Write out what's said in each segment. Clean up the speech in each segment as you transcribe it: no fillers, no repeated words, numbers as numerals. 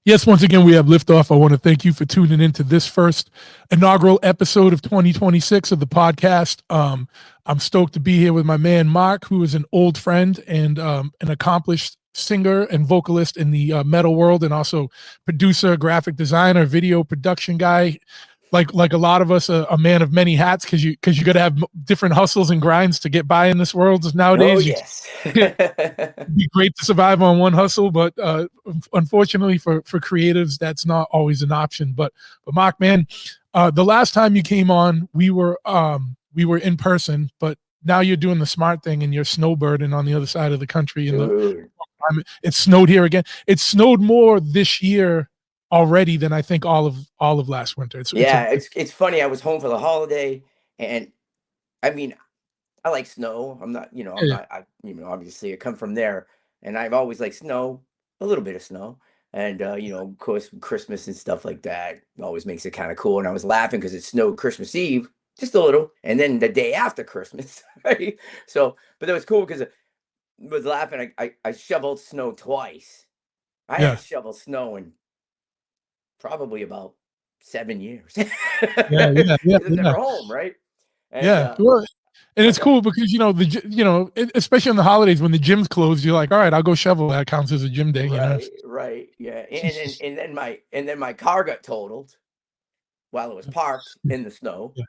Yes, once again, we have liftoff. I want to thank you for tuning into this first inaugural episode of 2026 of the podcast. I'm stoked to be here with my man, Marc, who is an old friend and an accomplished singer and vocalist in the metal world, and also producer, graphic designer, video production guy. Like a lot of us, a man of many hats, because you got to have different hustles and grinds to get by in this world Oh, nowadays. yes. It'd be great to survive on one hustle, but unfortunately for creatives, that's not always an option. But Marc, man, the last time you came on, we were in person, but now you're doing the smart thing and you're snowbirding on the other side of the country. Dude. It snowed here again. It snowed more this year already than I think all of last winter. It's funny. I was home for the holiday, and I mean, I like snow. I'm not, I'm yeah, not, obviously I come from there, and I've always liked snow, a little bit of snow. And, of course, Christmas and stuff like that always makes it kind of cool. And I was laughing because it snowed Christmas Eve, just a little, and then the day after Christmas, right? So, but that was cool because I was laughing. I shoveled snow twice. I yeah, haven't shoveled snow in probably about 7 years. yeah, yeah, yeah, Because I'm yeah. never home, right? And Yeah, well, and I it's got cool because especially on the holidays when the gyms close, you're like, all right, I'll go shovel. That counts as a gym day, you know. right, yeah. And then my car got totaled while it was parked in the snow. Yeah,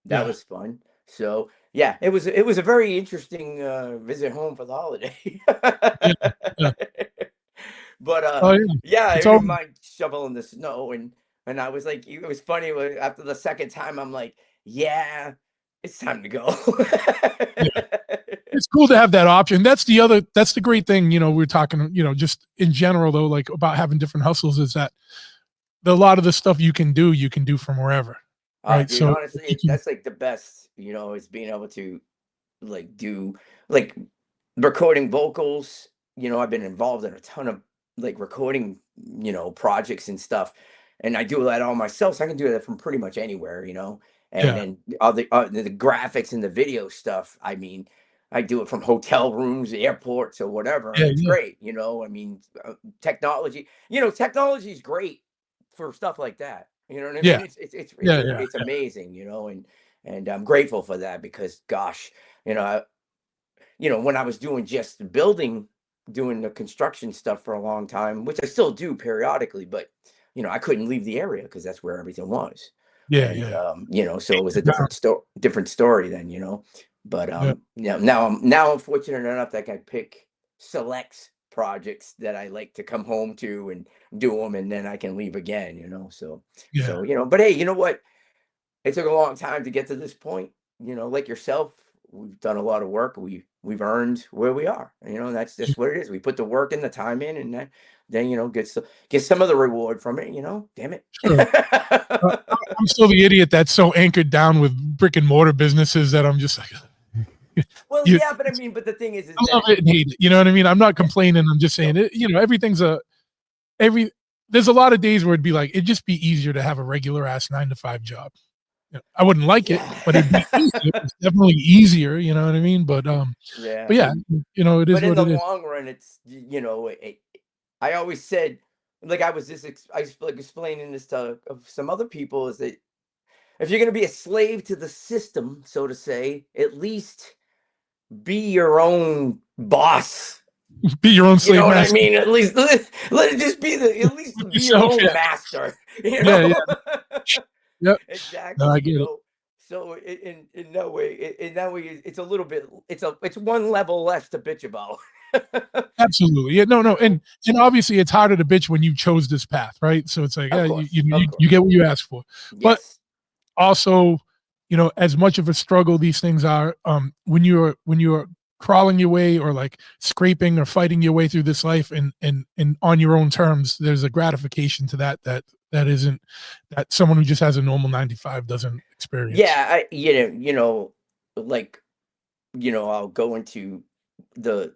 That yeah, was fun. So yeah, it was a very interesting visit home for the holiday. yeah, yeah. But Oh yeah, yeah, I it's all didn't mind shoveling the snow, and I was like, it was funny after the second time, I'm like, yeah, it's time to go. yeah. It's cool to have that option. That's the great thing. We're talking, just in general though, like about having different hustles is that a lot of the stuff you can do from wherever, right? Dude, So honestly, that's like the best, is being able to like do like recording vocals. I've been involved in a ton of like recording, projects and stuff, and I do that all myself. So I can do that from pretty much anywhere. And yeah, then the graphics and the video stuff. I mean, I do it from hotel rooms, airports, or whatever, yeah, and it's yeah, great. I mean, technology. Technology is great for stuff like that. You know what I yeah, mean? It's yeah, yeah, it's amazing. And I'm grateful for that because, gosh, you know, I, when I was doing the construction stuff for a long time, which I still do periodically, but I couldn't leave the area because that's where everything was. yeah, And yeah, so it was a different story then. But yeah. now I'm fortunate enough that I can pick select projects that I like to come home to and do them, and then I can leave again. So Yeah. but hey, you know what? It took a long time to get to this point. Like yourself, we've done a lot of work. We've earned where we are. That's just what it is. We put the work in, the time in, and then get some of the reward from it. Damn it. Sure. I'm still the idiot that's so anchored down with brick and mortar businesses that I'm just like, Well, you, yeah, but I mean, but the thing is I love that it and hate it. You know what I mean? I'm not yeah, complaining. I'm just saying no, it. Every there's a lot of days where it'd be like it'd just be easier to have a regular ass 9 to 5 job. I wouldn't like it, but it'd be easier. yeah, It's definitely easier. You know what I mean? But yeah. yeah, it is But in what the it is. long run, I always said, like I was I was like explaining this to of some other people, is that if you're going to be a slave to the system, so to say, at least be your own boss. Be your own You slave know what I master. mean? At least let it just be at least With be your yourself. own Yeah. master. You Yeah. know? Yeah. Yep. No, Exactly. I get it. So in that way, it's a little bit, it's one level less to bitch about. Absolutely. Yeah, no, no, You know? and obviously it's harder to bitch when you chose this path, right? So it's like, Of yeah, course, of you course. get what you asked for. But Yes. also, as much of a struggle these things are, when you're crawling your way or like scraping or fighting your way through this life and on your own terms, there's a gratification to that isn't that someone who just has a normal 9 to 5 doesn't experience. Yeah, like, I'll go into the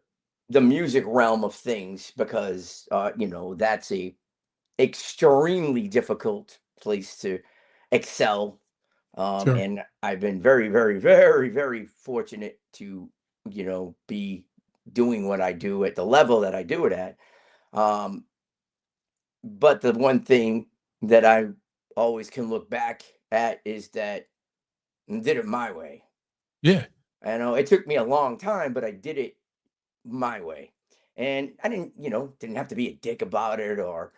the music realm of things because that's a extremely difficult place to excel. Sure. And I've been very, very, very, very fortunate to, be doing what I do at the level that I do it at. Um, But the one thing that I always can look back at is that I did it my way. Yeah. I know it took me a long time, but I did it my way. And I didn't have to be a dick about it, or,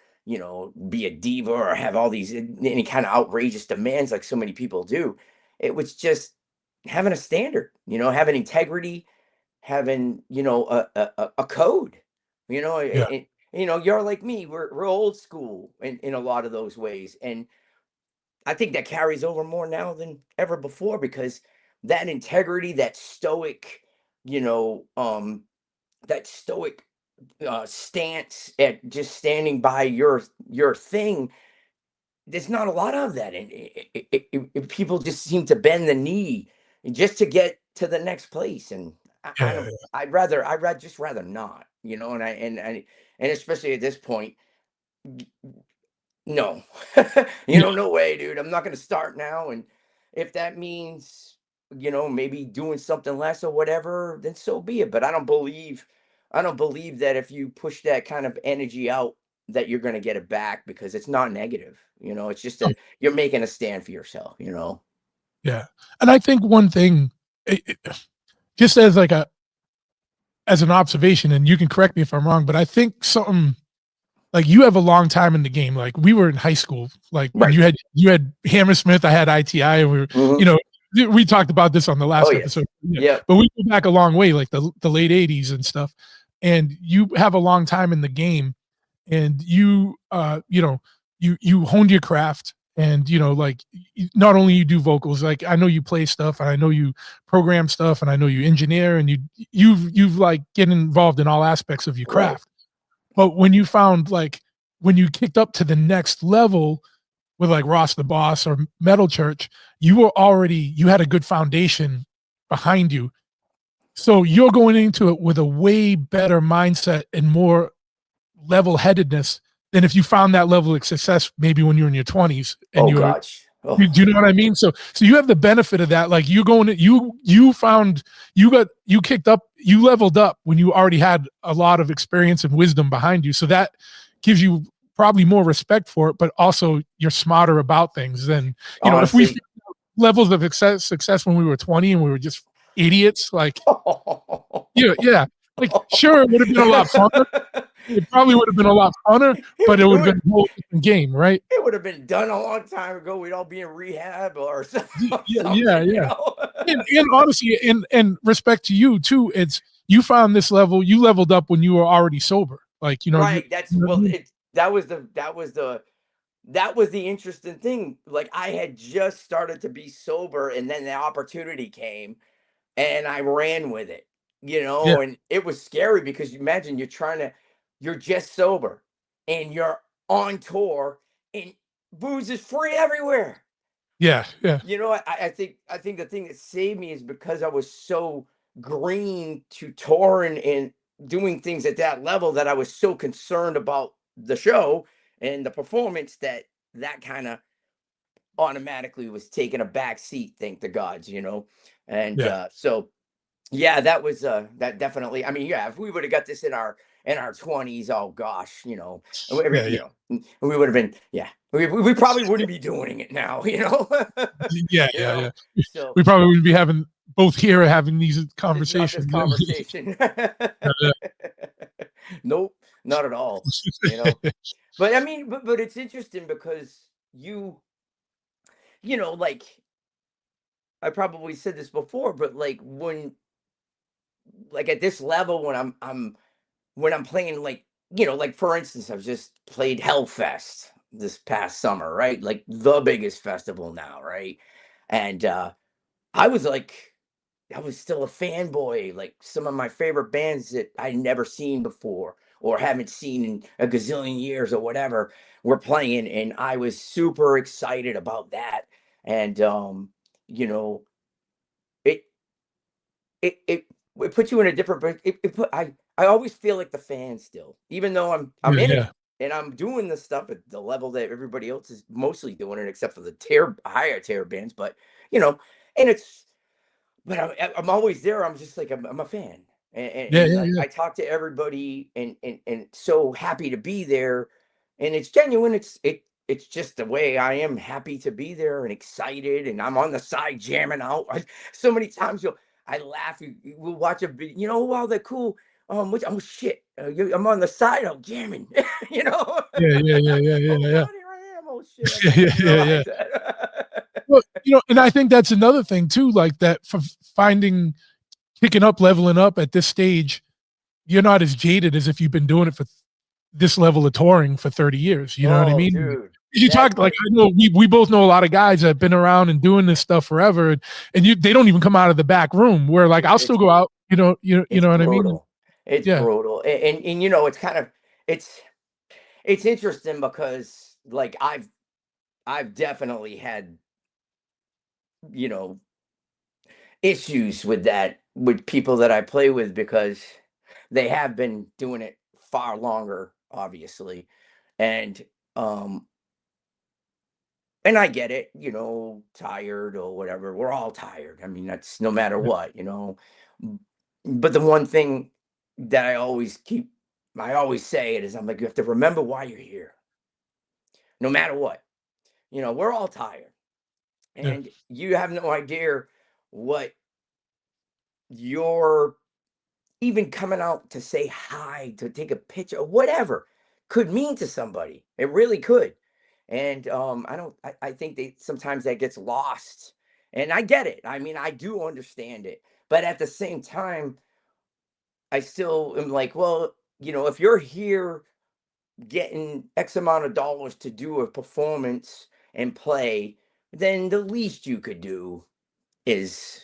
be a diva, or have all these any kind of outrageous demands like so many people do. It was just having a standard, having integrity, having, a code, Yeah. you're like me, we're old school in a lot of those ways. And I think that carries over more now than ever before, because that integrity, you know, um, that stoic stance at just standing by your thing. There's not a lot of that, and people just seem to bend the knee just to get to the next place. And I Yeah. don't. I'd rather not, and especially at this point, no, Yeah. no way, dude. I'm not gonna start now. And if that means, maybe doing something less or whatever, then so be it. But I don't believe that if you push that kind of energy out, that you're gonna get it back, because it's not negative. It's just Oh, that you're making a stand for yourself. yeah. And I think one thing, just as like as an observation, and you can correct me if I'm wrong, but I think something like you have a long time in the game. Like we were in high school, like when Right. you had Hammersmith, I had ITI, and you Hmm. know, we talked about this on the Oh last yes. episode. Yeah. Yep. But we go back a long way, like the late 80s and stuff. And you have a long time in the game, and you honed your craft, and like not only you do vocals, like I know you play stuff, and I know you program stuff, and I know you engineer, and you've like get involved in all aspects of your Right. craft. But when you found like when you kicked up to the next level with like Ross the Boss or Metal Church, you had a good foundation behind you. So you're going into it with a way better mindset and more level-headedness than if you found that level of success maybe when you're in your 20s and Oh you're gosh. Oh. do you know what I mean? So you have the benefit of that. Like you going to you found you kicked up, you leveled up when you already had a lot of experience and wisdom behind you. So that gives you probably more respect for it, but also you're smarter about things than, if we Honestly. levels of success when we were 20 and we were just idiots, like yeah. Like sure it would have been a lot funner. It probably would have been a lot funner, but it would have would been a whole different game, right? it would have been done a long time ago. We'd all be in rehab or Yeah, yeah, something, yeah. And honestly, and respect to you too, it's you found this level, you leveled up when you were already sober. Like, Right. you know what I mean? That was the interesting thing. Like, I had just started to be sober, and then the opportunity came, and I ran with it. Yeah, And it was scary, because you imagine you're just sober, and you're on tour, and booze is free everywhere. yeah, yeah, I think the thing that saved me is because I was so green to touring and doing things at that level, that I was so concerned about the show and the performance, that kind of automatically was taking a back seat, thank the gods. And yeah, so yeah, that definitely. I mean, yeah, if we would have got this in our 20s, oh gosh, yeah, yeah. we would have been, yeah, we probably wouldn't be doing it now, Yeah, you yeah, know. yeah. So We probably wouldn't be having both here having these not this conversations. conversation. Yeah. Nope, not at all. You know, but I mean, but it's interesting, because like, I probably said this before, but like, at this level, when I'm playing, like for instance, I've just played Hellfest this past summer, right? Like the biggest festival now, right? And I was still a fanboy. Like, some of my favorite bands that I'd never seen before, or haven't seen in a gazillion years or whatever, were playing, and I was super excited about that. And you know, it it it it puts you in a different it put I always feel like the fan still, even though I'm Yeah, in it, yeah, and I'm doing the stuff at the level that everybody else is mostly doing it, except for the higher tier bands. But you know, and it's but I'm always there. I'm just like, I'm a fan, and, yeah, and yeah, like, yeah. I talk to everybody, and so happy to be there. and it's genuine. It's just the way I am, happy to be there and excited, and I'm on the side jamming out. So many times I laugh. We'll watch a video. Wow, they're cool. Oh shit, I'm on the side out jamming. you know. Yeah, yeah, yeah, yeah, yeah, Oh yeah. god, here I am. Oh shit, I Yeah, didn't yeah, even yeah, yeah. realize that. Well, and I think that's another thing too, like that for finding picking up, leveling up at this stage, you're not as jaded as if you've been doing it for this level of touring for 30 years. You know what I Oh, mean? dude, You that talk like I know we both know a lot of guys that have been around and doing this stuff forever, and they don't even come out of the back room. Where like dude, I'll still go out, you it's know what I mean? brutal. It's Yeah, brutal, and it's kind of it's it's interesting because like I've definitely had you know issues with that with people that I play with because they have been doing it far longer, obviously, and um and I get it, tired or whatever. We're all tired. I mean, that's no matter what. But the one thing that I always say it is, I'm like, you have to remember why you're here, no matter what. We're all tired, yeah, and you have no idea what your even coming out to say hi, to take a picture, whatever could mean to somebody. It really could. And I don't I think they sometimes that gets lost. And I get it. I mean, I do understand it. But at the same time, I still am like, well, if you're here getting X amount of dollars to do a performance and play, then the least you could do is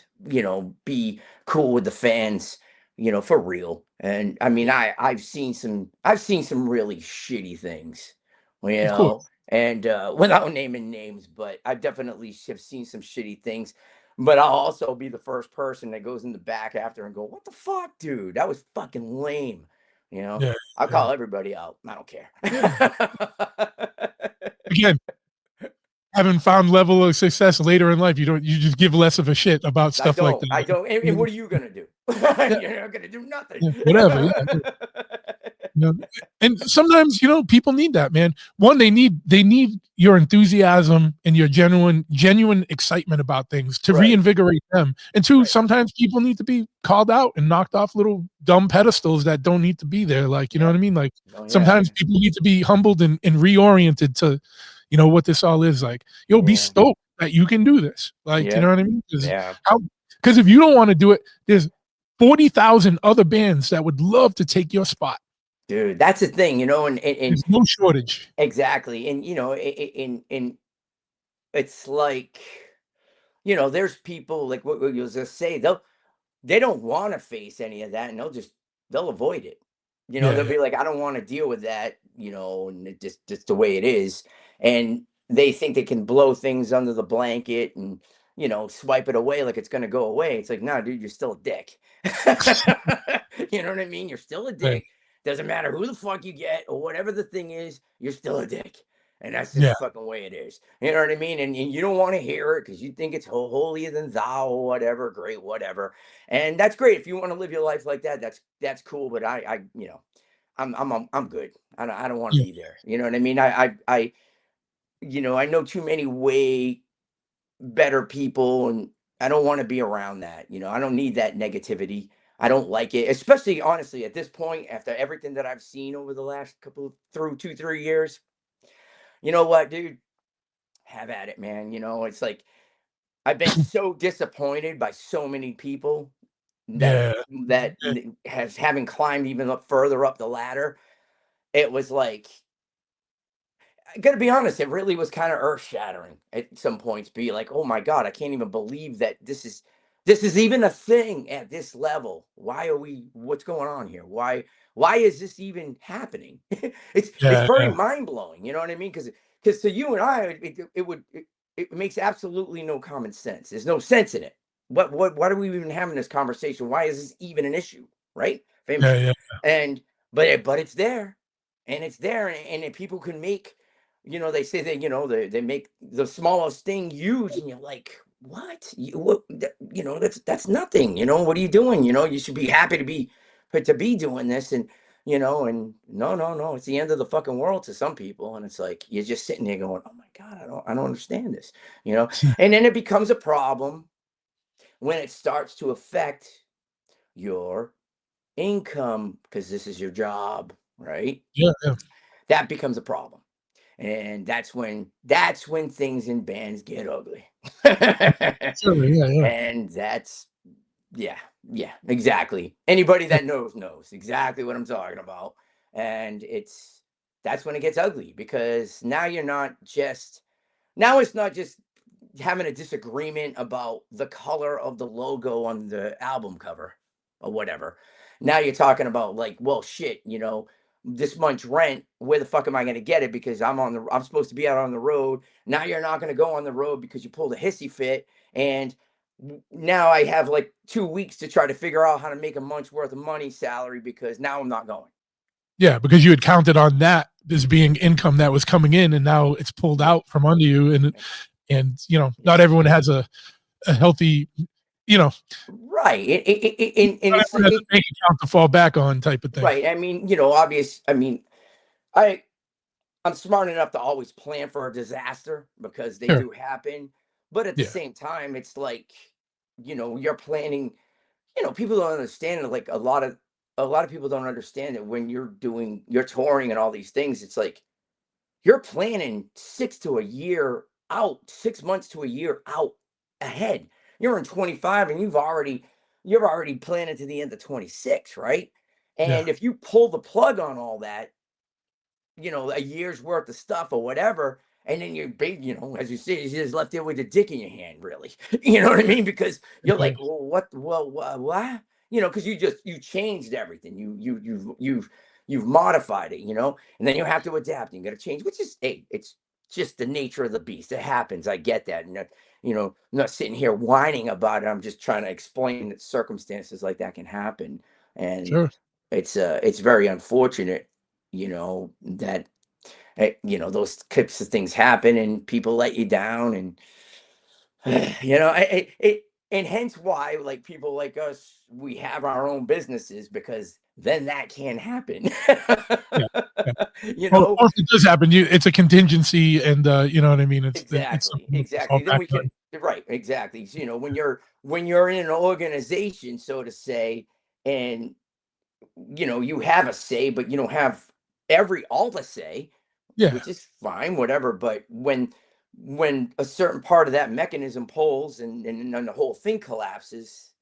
be cool with the fans, for real. And I mean, I've seen some really shitty things, of course. and without naming names, but I definitely have seen some shitty things. But I'll also be the first person that goes in the back after and go, what the fuck, dude, that was fucking lame. Yeah, I'll yeah, call everybody out, I don't care. yeah. Again, having found level of success later in life, you just give less of a shit about I stuff like don't. I that. don't. And You what are you gonna do? Yeah, You're not gonna do nothing. yeah, whatever. Yeah, yeah. You know, and sometimes people need that, man. One, they need your enthusiasm and your genuine excitement about things to Right. reinvigorate them. And two, Right. sometimes people need to be called out and knocked off little dumb pedestals that don't need to be there. Like, you know what I Yep. mean? Like Oh yeah. sometimes people need to be humbled and reoriented to, what this all is. Like, you'll be Yeah. stoked that you can do this. Like, you know Yep. what I mean? Yeah. Because if you don't want to do it, there's 40,000 other bands that would love to take your spot. Dude, that's the thing, and There's no shortage. exactly, and in it's like, there's people like what you'll just say they don't want to face any of that, and they'll avoid it. Yeah, They'll yeah, be like, I don't want to deal with that, and it just the way it is. And they think they can blow things under the blanket and swipe it away like it's gonna go away. It's like, no, dude, you're still a dick. You know what I mean? You're still a right. dick. Doesn't matter who the fuck you get or whatever the thing is, you're still a dick. And that's just Yeah, the fucking way it is. You know what I mean? And you don't want to hear it because you think it's holier than thou or whatever. Great, whatever. And that's great if you want to live your life like that. That's cool. But I'm good. I don't want to yeah, be there. You know what I mean? I know too many way better people, and I don't want to be around that. I don't need that negativity. I don't like it, especially honestly at this point after everything that I've seen over the last couple through 2 3 years. You know what, dude? Have at it, man. It's like I've been so disappointed by so many people that yeah, that yeah, has having climbed even up further up the ladder. It was like I gotta be honest, it really was kind of earth shattering at some points. Be like, oh my god, I can't even believe that this is even a thing at this level. Why are we? What's going on here? Why is this even happening? it's yeah, very yeah, mind blowing. You know what I mean? Because to you and I, it makes absolutely no common sense. There's no sense in it. What are we even having this conversation? Why is this even an issue? Right? yeah, yeah, And but it's there, and it's there, and if people can make, they say that they make the smallest thing huge, and you're like, what? That's nothing. What are you doing? You should be happy to be doing this, and and no, it's the end of the fucking world to some people. And it's like, you're just sitting there going, oh my God, I don't understand this, and then it becomes a problem when it starts to affect your income because this is your job, right? Yeah, yeah. That becomes a problem. And that's when things in bands get ugly. Sure, yeah, yeah. And that's yeah, yeah, exactly. Anybody that knows exactly what I'm talking about. And that's when it gets ugly because now it's not just having a disagreement about the color of the logo on the album cover or whatever. Now you're talking about like, well, shit, this month's rent. Where the fuck am I going to get it? Because I'm supposed to be out on the road. Now you're not going to go on the road because you pulled a hissy fit, and now I have like 2 weeks to try to figure out how to make a month's worth of money salary because now I'm not going. Yeah, because you had counted on that as being income that was coming in, and now it's pulled Yeah. out from under you, and not Yeah. everyone has a healthy, Right. And not it's everyone has a bank account to fall back on, type of thing. right. I mean, obvious. I mean, I I'm smart enough to always plan for a disaster because they Sure. do happen. But at the Yeah. same time, it's like, you're planning, people don't understand it. Like a lot of people don't understand that when you're touring and all these things, it's like you're planning 6 months to a year out ahead. You're in 25 and you're already planning to the end of 26, right? Yeah. And if you pull the plug on all that, a year's worth of stuff or whatever, and then you're big, as you say, you're just left there with a dick in your hand, really. You know what I mean? Because you're like, well, what, well, what? Because you changed everything. You've modified it, and then you have to adapt. You got to change, which is, hey, it's just the nature of the beast. It happens. I get that, and I'm not sitting here whining about it. I'm just trying to explain that circumstances like that can happen, and Sure. it's very unfortunate that those types of things happen and people let you down, and and hence why like people like us, we have our own businesses because then that can happen. Yeah. Yeah. you Or know or if it does happen, it's a contingency, and you know what I mean? It's exactly, something to fall exactly, then back we can on. right, exactly. So, when you're in an organization, so to say, and you have a say, but you don't have all the say, Yeah. which is fine, whatever. But when a certain part of that mechanism pulls and then the whole thing collapses,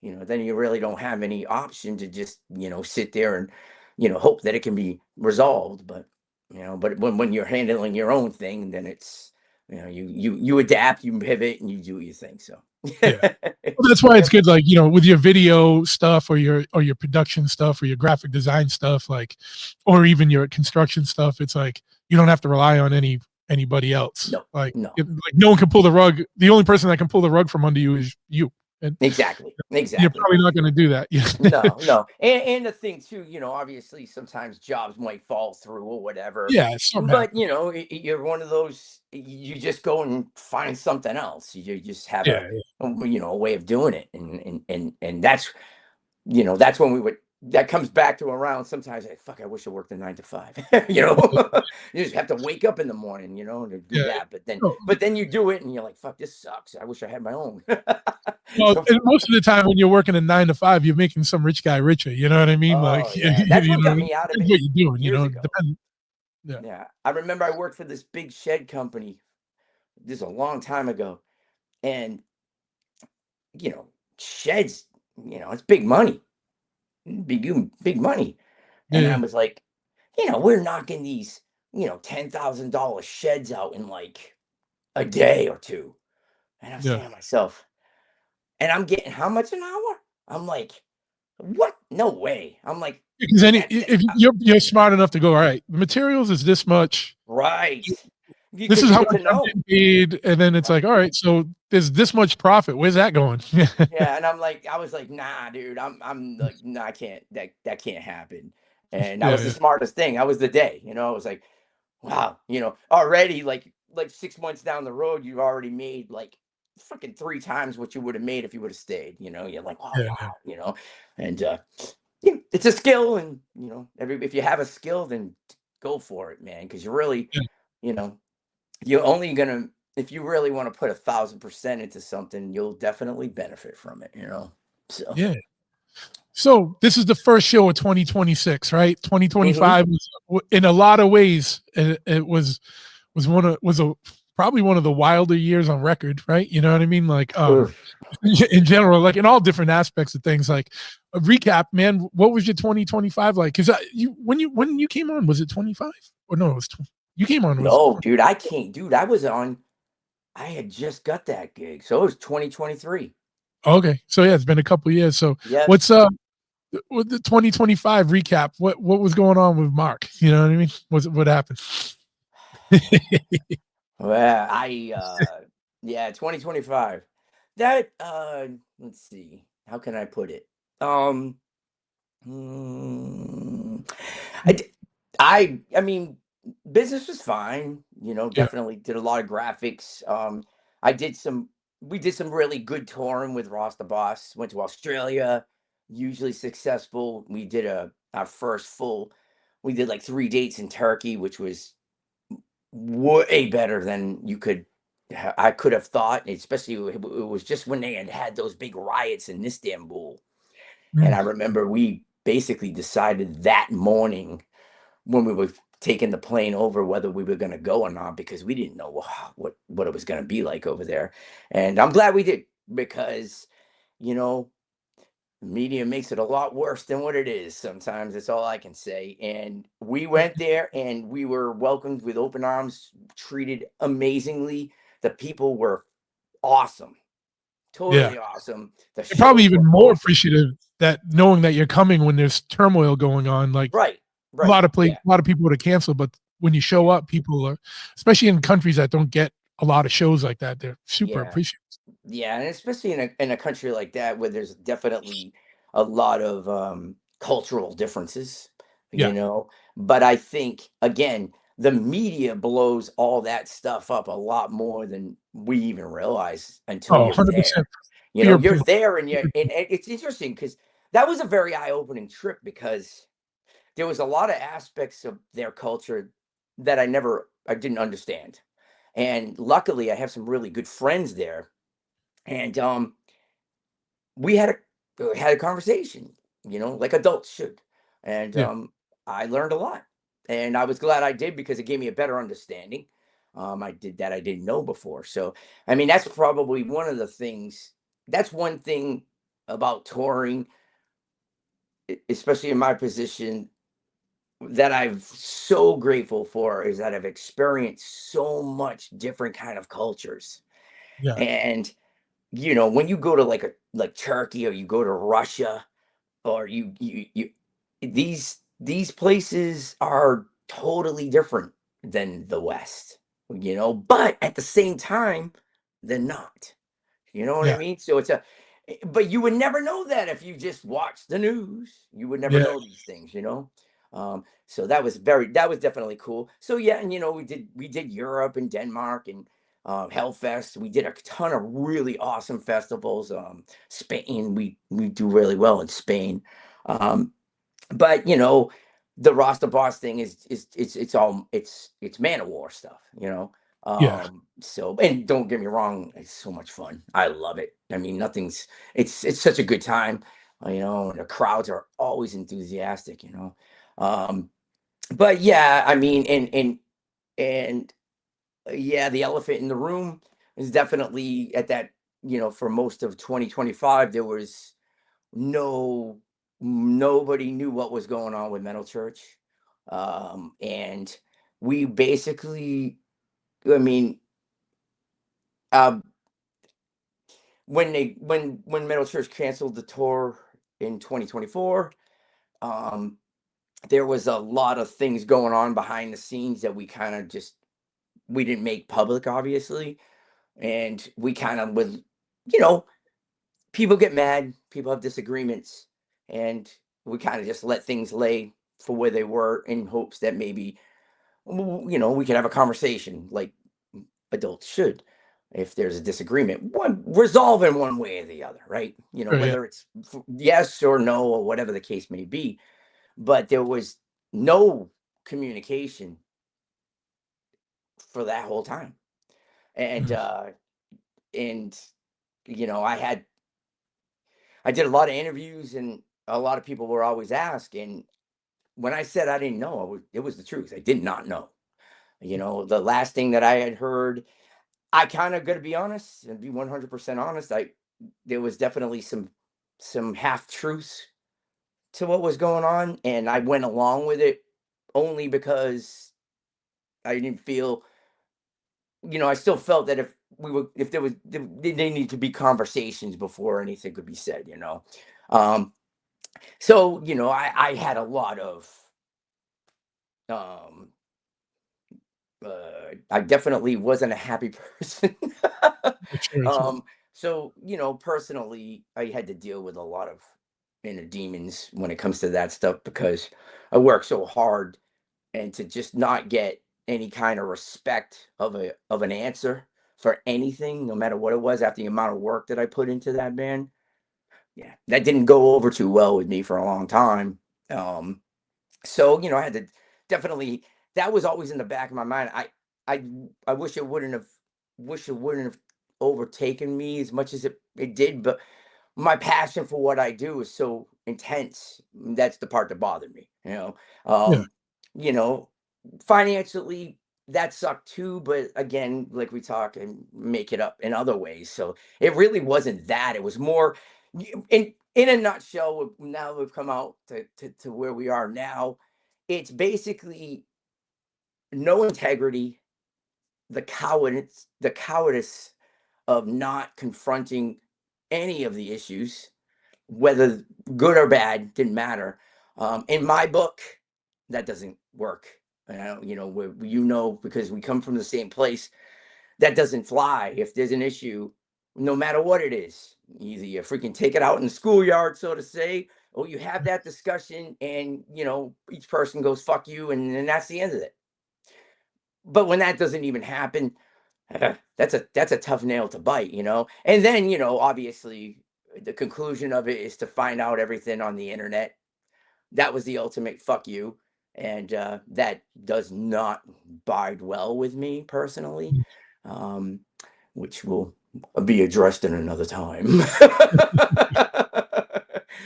then you really don't have any option to just sit there and hope that it can be resolved. But when you're handling your own thing, then it's you adapt, you pivot, and you do your thing. So Yeah. Well, that's why it's good, like, with your video stuff, or your production stuff, or your graphic design stuff, like, or even your construction stuff. It's like you don't have to rely on anybody else. no, Like, no. like no one can pull the rug. The only person that can pull the rug from under you is you, and Exactly, you're exactly. probably not going to do that. Yeah. No, no. And the thing too, obviously sometimes jobs might fall through or whatever. Yeah, something But happens. you're one of those, you just go and find something else. You just have Yeah, yeah, a way of doing it. And that's when that comes back to around sometimes like, fuck, I wish I worked a 9 to 5. You just have to wake up in the morning, to do yeah. that. But then No, but then you do it and you're like, fuck, this sucks. I wish I had my own. well, So and most of the time when you're working a 9 to 5, you're making some rich guy richer. You know what I mean? Like, oh yeah, that's what got me out of depends it what you're doing. years ago. Depends. Yeah, Yeah, I remember I worked for this big shed company. This is a long time ago, and you know, sheds, it's big money, big money. yeah, And I yeah, was like, we're knocking these, $10,000 sheds out in like a day or two. And I'm yeah. saying to myself, and I'm getting how much an hour? I'm like, what? No way. I'm like, Because that's if you're smart enough to go, all right, the materials is this much. right. This Because is you how get much to I'm know. getting paid, and then it's Right. like, all right, so there's this much profit. Where's that going? Yeah, and I was like, nah, dude, I'm like, nah, I can't, that can't happen. And that Yeah, was the yeah, smartest thing. That was the day, I was like, wow, already like 6 months down the road, you already made like fucking 3 times what you would have made if you would have stayed. You're like, oh yeah, yeah. wow, and Yeah, it's a skill, and if you have a skill, then go for it, man. Because you're really, Yeah. you know, you're only gonna if you really want to put 1,000% into something, you'll definitely benefit from it. So. Yeah. So this is the first show of 2026, right? Hmm. 2025 was, in a lot of ways, it was probably one of the wilder years on record, right? You know what I mean? Like, in general, like in all different aspects of things. Like, a recap, man. What was your 2025 like? Because when you came on, was it 25 or no? It was you came on was No, dude, I can't, dude. I had just got that gig, so it was 2023. okay. So yeah, it's been a couple years. So Yep. what's with the 2025 recap? What was going on with Mark? You know what I mean? What happened? Well, yeah, 2025. That let's see. How can I put it? Um mm, I d- I mean, business was fine, Yeah. definitely did a lot of graphics. I did some we did some really good touring with Ross the Boss, went to Australia, usually successful. We did our first full we did like 3 dates in Turkey, which was way better than I could have thought, especially it was just when they had those big riots in Istanbul. And Mm. I remember we basically decided that morning when we were taking the plane over whether we were going to go or not, because we didn't know what it was going to be like over there. And I'm glad we did, because you know media makes it a lot worse than what it is sometimes. That's all I can say. And we went there and we were welcomed with open arms, treated amazingly. The people were awesome, Yeah. totally awesome. The You're probably shows even were more awesome. appreciative that knowing that you're coming when there's turmoil going on. Like, Right, right, yeah, a lot of people would have canceled, but when you show yeah, up, people are, especially in countries that don't get a lot of shows like that, they're super yeah. appreciative. Yeah, and especially in a country like that where there's definitely a lot of cultural differences, Yeah. But I think again, the media blows all that stuff up a lot more than we even realize until Oh, you're 100% there. fear You're play. there, and it's interesting because that was a very eye-opening trip, because there was a lot of aspects of their culture that I didn't understand. And luckily I have some really good friends there, and we had a conversation, like adults should, and Yeah. I learned a lot, and I was glad I did, because it gave me a better understanding. I did that I didn't know before, so I mean that's probably one of the things. That's one thing about touring, especially in my position, that I'm so grateful for, is that I've experienced so much different kind of cultures. Yeah. And when you go to like Turkey, or you go to Russia, or you these places are totally different than the West, but at the same time, they're not. You know what I Yeah. mean? So but you would never know that if you just watch the news. You would never Yeah. know these things. So that was definitely cool. So yeah, and we did Europe and Denmark and Hellfest. We did a ton of really awesome festivals. Spain, we do really well in Spain. Um, but the Rasta Boss thing it's man of war stuff. Yeah. So, and don't get me wrong, it's so much fun. I love it. I mean, it's such a good time. And the crowds are always enthusiastic. um but yeah, I mean, and yeah, the elephant in the room is definitely at that. For most of 2025, there was no nobody knew what was going on with Metal Church. And we basically, I mean, uh, when Metal Church canceled the tour in 2024, um, there was a lot of things going on behind the scenes that we kind of just we didn't make public, obviously. And we kind of was, you know, people get mad, people have disagreements, and we kind of just let things lay for where they were, in hopes that maybe we could have a conversation like adults should. if there's a disagreement, resolve in one way or the other, right? Sure, yeah. Whether it's yes or no or whatever the case may be. But there was no communication for that whole time. And Mm. and I did a lot of interviews, and a lot of people were always asking. When I said I didn't know, it was the truth. I did not know. The last thing that I had heard, I kind of got to be honest and be 100% honest. There was definitely some half truths to what was going on, and I went along with it only because I didn't feel, I still felt that if there was, they need to be conversations before anything could be said. Um, so, I had a lot of, um, I definitely wasn't a happy person. Sure, sure. So, personally, I had to deal with a lot of inner demons when it comes to that stuff because I work so hard, and to just not get any kind of respect of an answer for anything, no matter what it was, after the amount of work that I put into that band. Yeah, that didn't go over too well with me for a long time. Um, so I had to definitely, that was always in the back of my mind. I I wish it wouldn't have overtaken me as much as it did, but my passion for what I do is so intense. That's the part that bothered me. Yeah. Um, you know, Financially, that sucked too, but again, like we talk and make it up in other ways. So it really wasn't that. It was more in a nutshell, now we've come out to where we are now. It's basically no integrity, the cowardice of not confronting any of the issues, whether good or bad, didn't matter. In my book, that doesn't work. Because we come from the same place, that doesn't fly. If there's an issue, no matter what it is, either you freaking take it out in the schoolyard, so to say, or you have that discussion, and each person goes fuck you, and then that's the end of it. But when that doesn't even happen, that's a tough nail to bite. And then obviously the conclusion of it is to find out everything on the internet. That was the ultimate fuck you, and that does not bide well with me personally, um, which will be addressed in another time.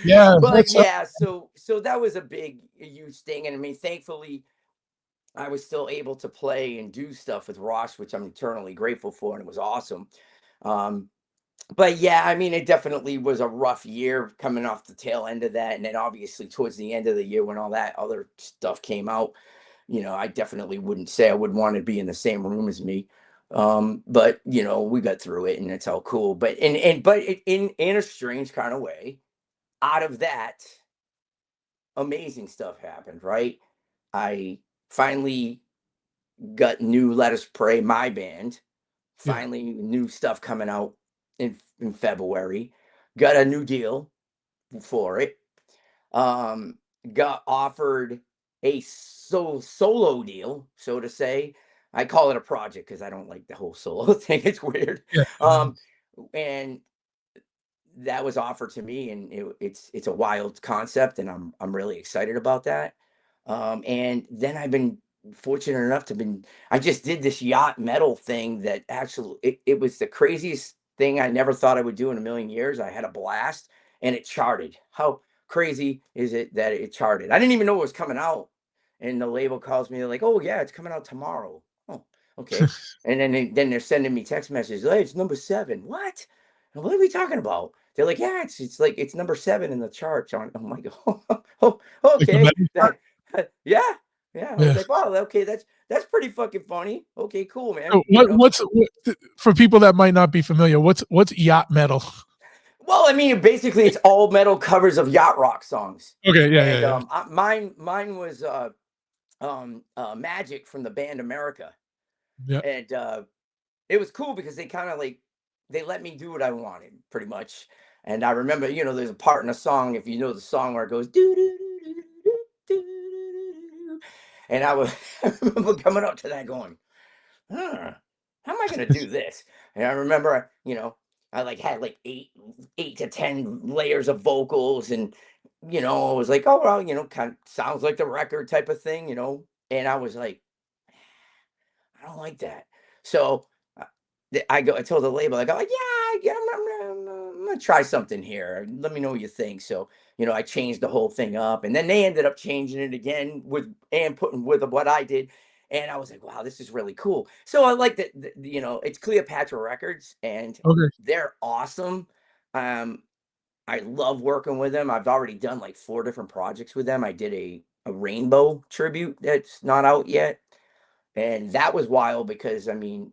Yeah, But that's yeah, so that was a big huge thing, and I mean, thankfully, I was still able to play and do stuff with Ross, which I'm eternally grateful for, and it was awesome. Um, but yeah, I mean, it definitely was a rough year coming off the tail end of that. And then obviously towards the end of the year when all that other stuff came out, I definitely wouldn't say I would want to be in the same room as me. But we got through it, and it's all cool. But in a strange kind of way, out of that, amazing stuff happened, right? I finally got new Let Us Pray, my band. yeah. Finally, new stuff coming out in February. Got a new deal for it. Um, got offered a solo deal, so to say. I call it a project because I don't like the whole solo thing. It's weird. Yeah. And that was offered to me, and it's a wild concept, and I'm really excited about that. And then I've been fortunate enough to been I just did this yacht metal thing that actually it was the craziest thing I never thought I would do in a million years. I had a blast, and it charted. How crazy is it that it charted? I didn't even know it was coming out, and the label calls me, they're like, "Oh yeah, it's coming out tomorrow." Oh, okay. And then they're sending me text messages. Hey, it's number 7. What? What are we talking about? They're like, yeah, it's like it's number 7 in the charts. I'm like, oh, Like the okay. metal part? That, yeah, yeah. I was Yeah. like, wow, okay, that's pretty fucking funny. Okay, cool, man. So for people that might not be familiar, what's yacht metal? Well, I mean, basically, it's all metal covers of yacht rock songs, Okay, yeah, yeah, and yeah. mine was Magic from the band America, Yeah. and it was cool because they kind of like they let me do what I wanted, pretty much. And I remember, there's a part in a song, if you know the song, where it goes do do do do do do do, and I remember coming up to that going, huh. how am I gonna do this? And I remember, I like had like eight to 10 layers of vocals, and I was like, oh well, kind of sounds like the record type of thing, and I was like, I don't like that. So I told the label, I go, yeah, I'm gonna try something here. Let me know what you think. So, I changed the whole thing up, and then they ended up changing it again and putting with what I did. And I was like, wow, this is really cool. So I like that, it's Cleopatra Records, and Okay. they're awesome. Um, I love working with them. I've already done like 4 different projects with them. I did a rainbow tribute that's not out yet. And that was wild because I mean,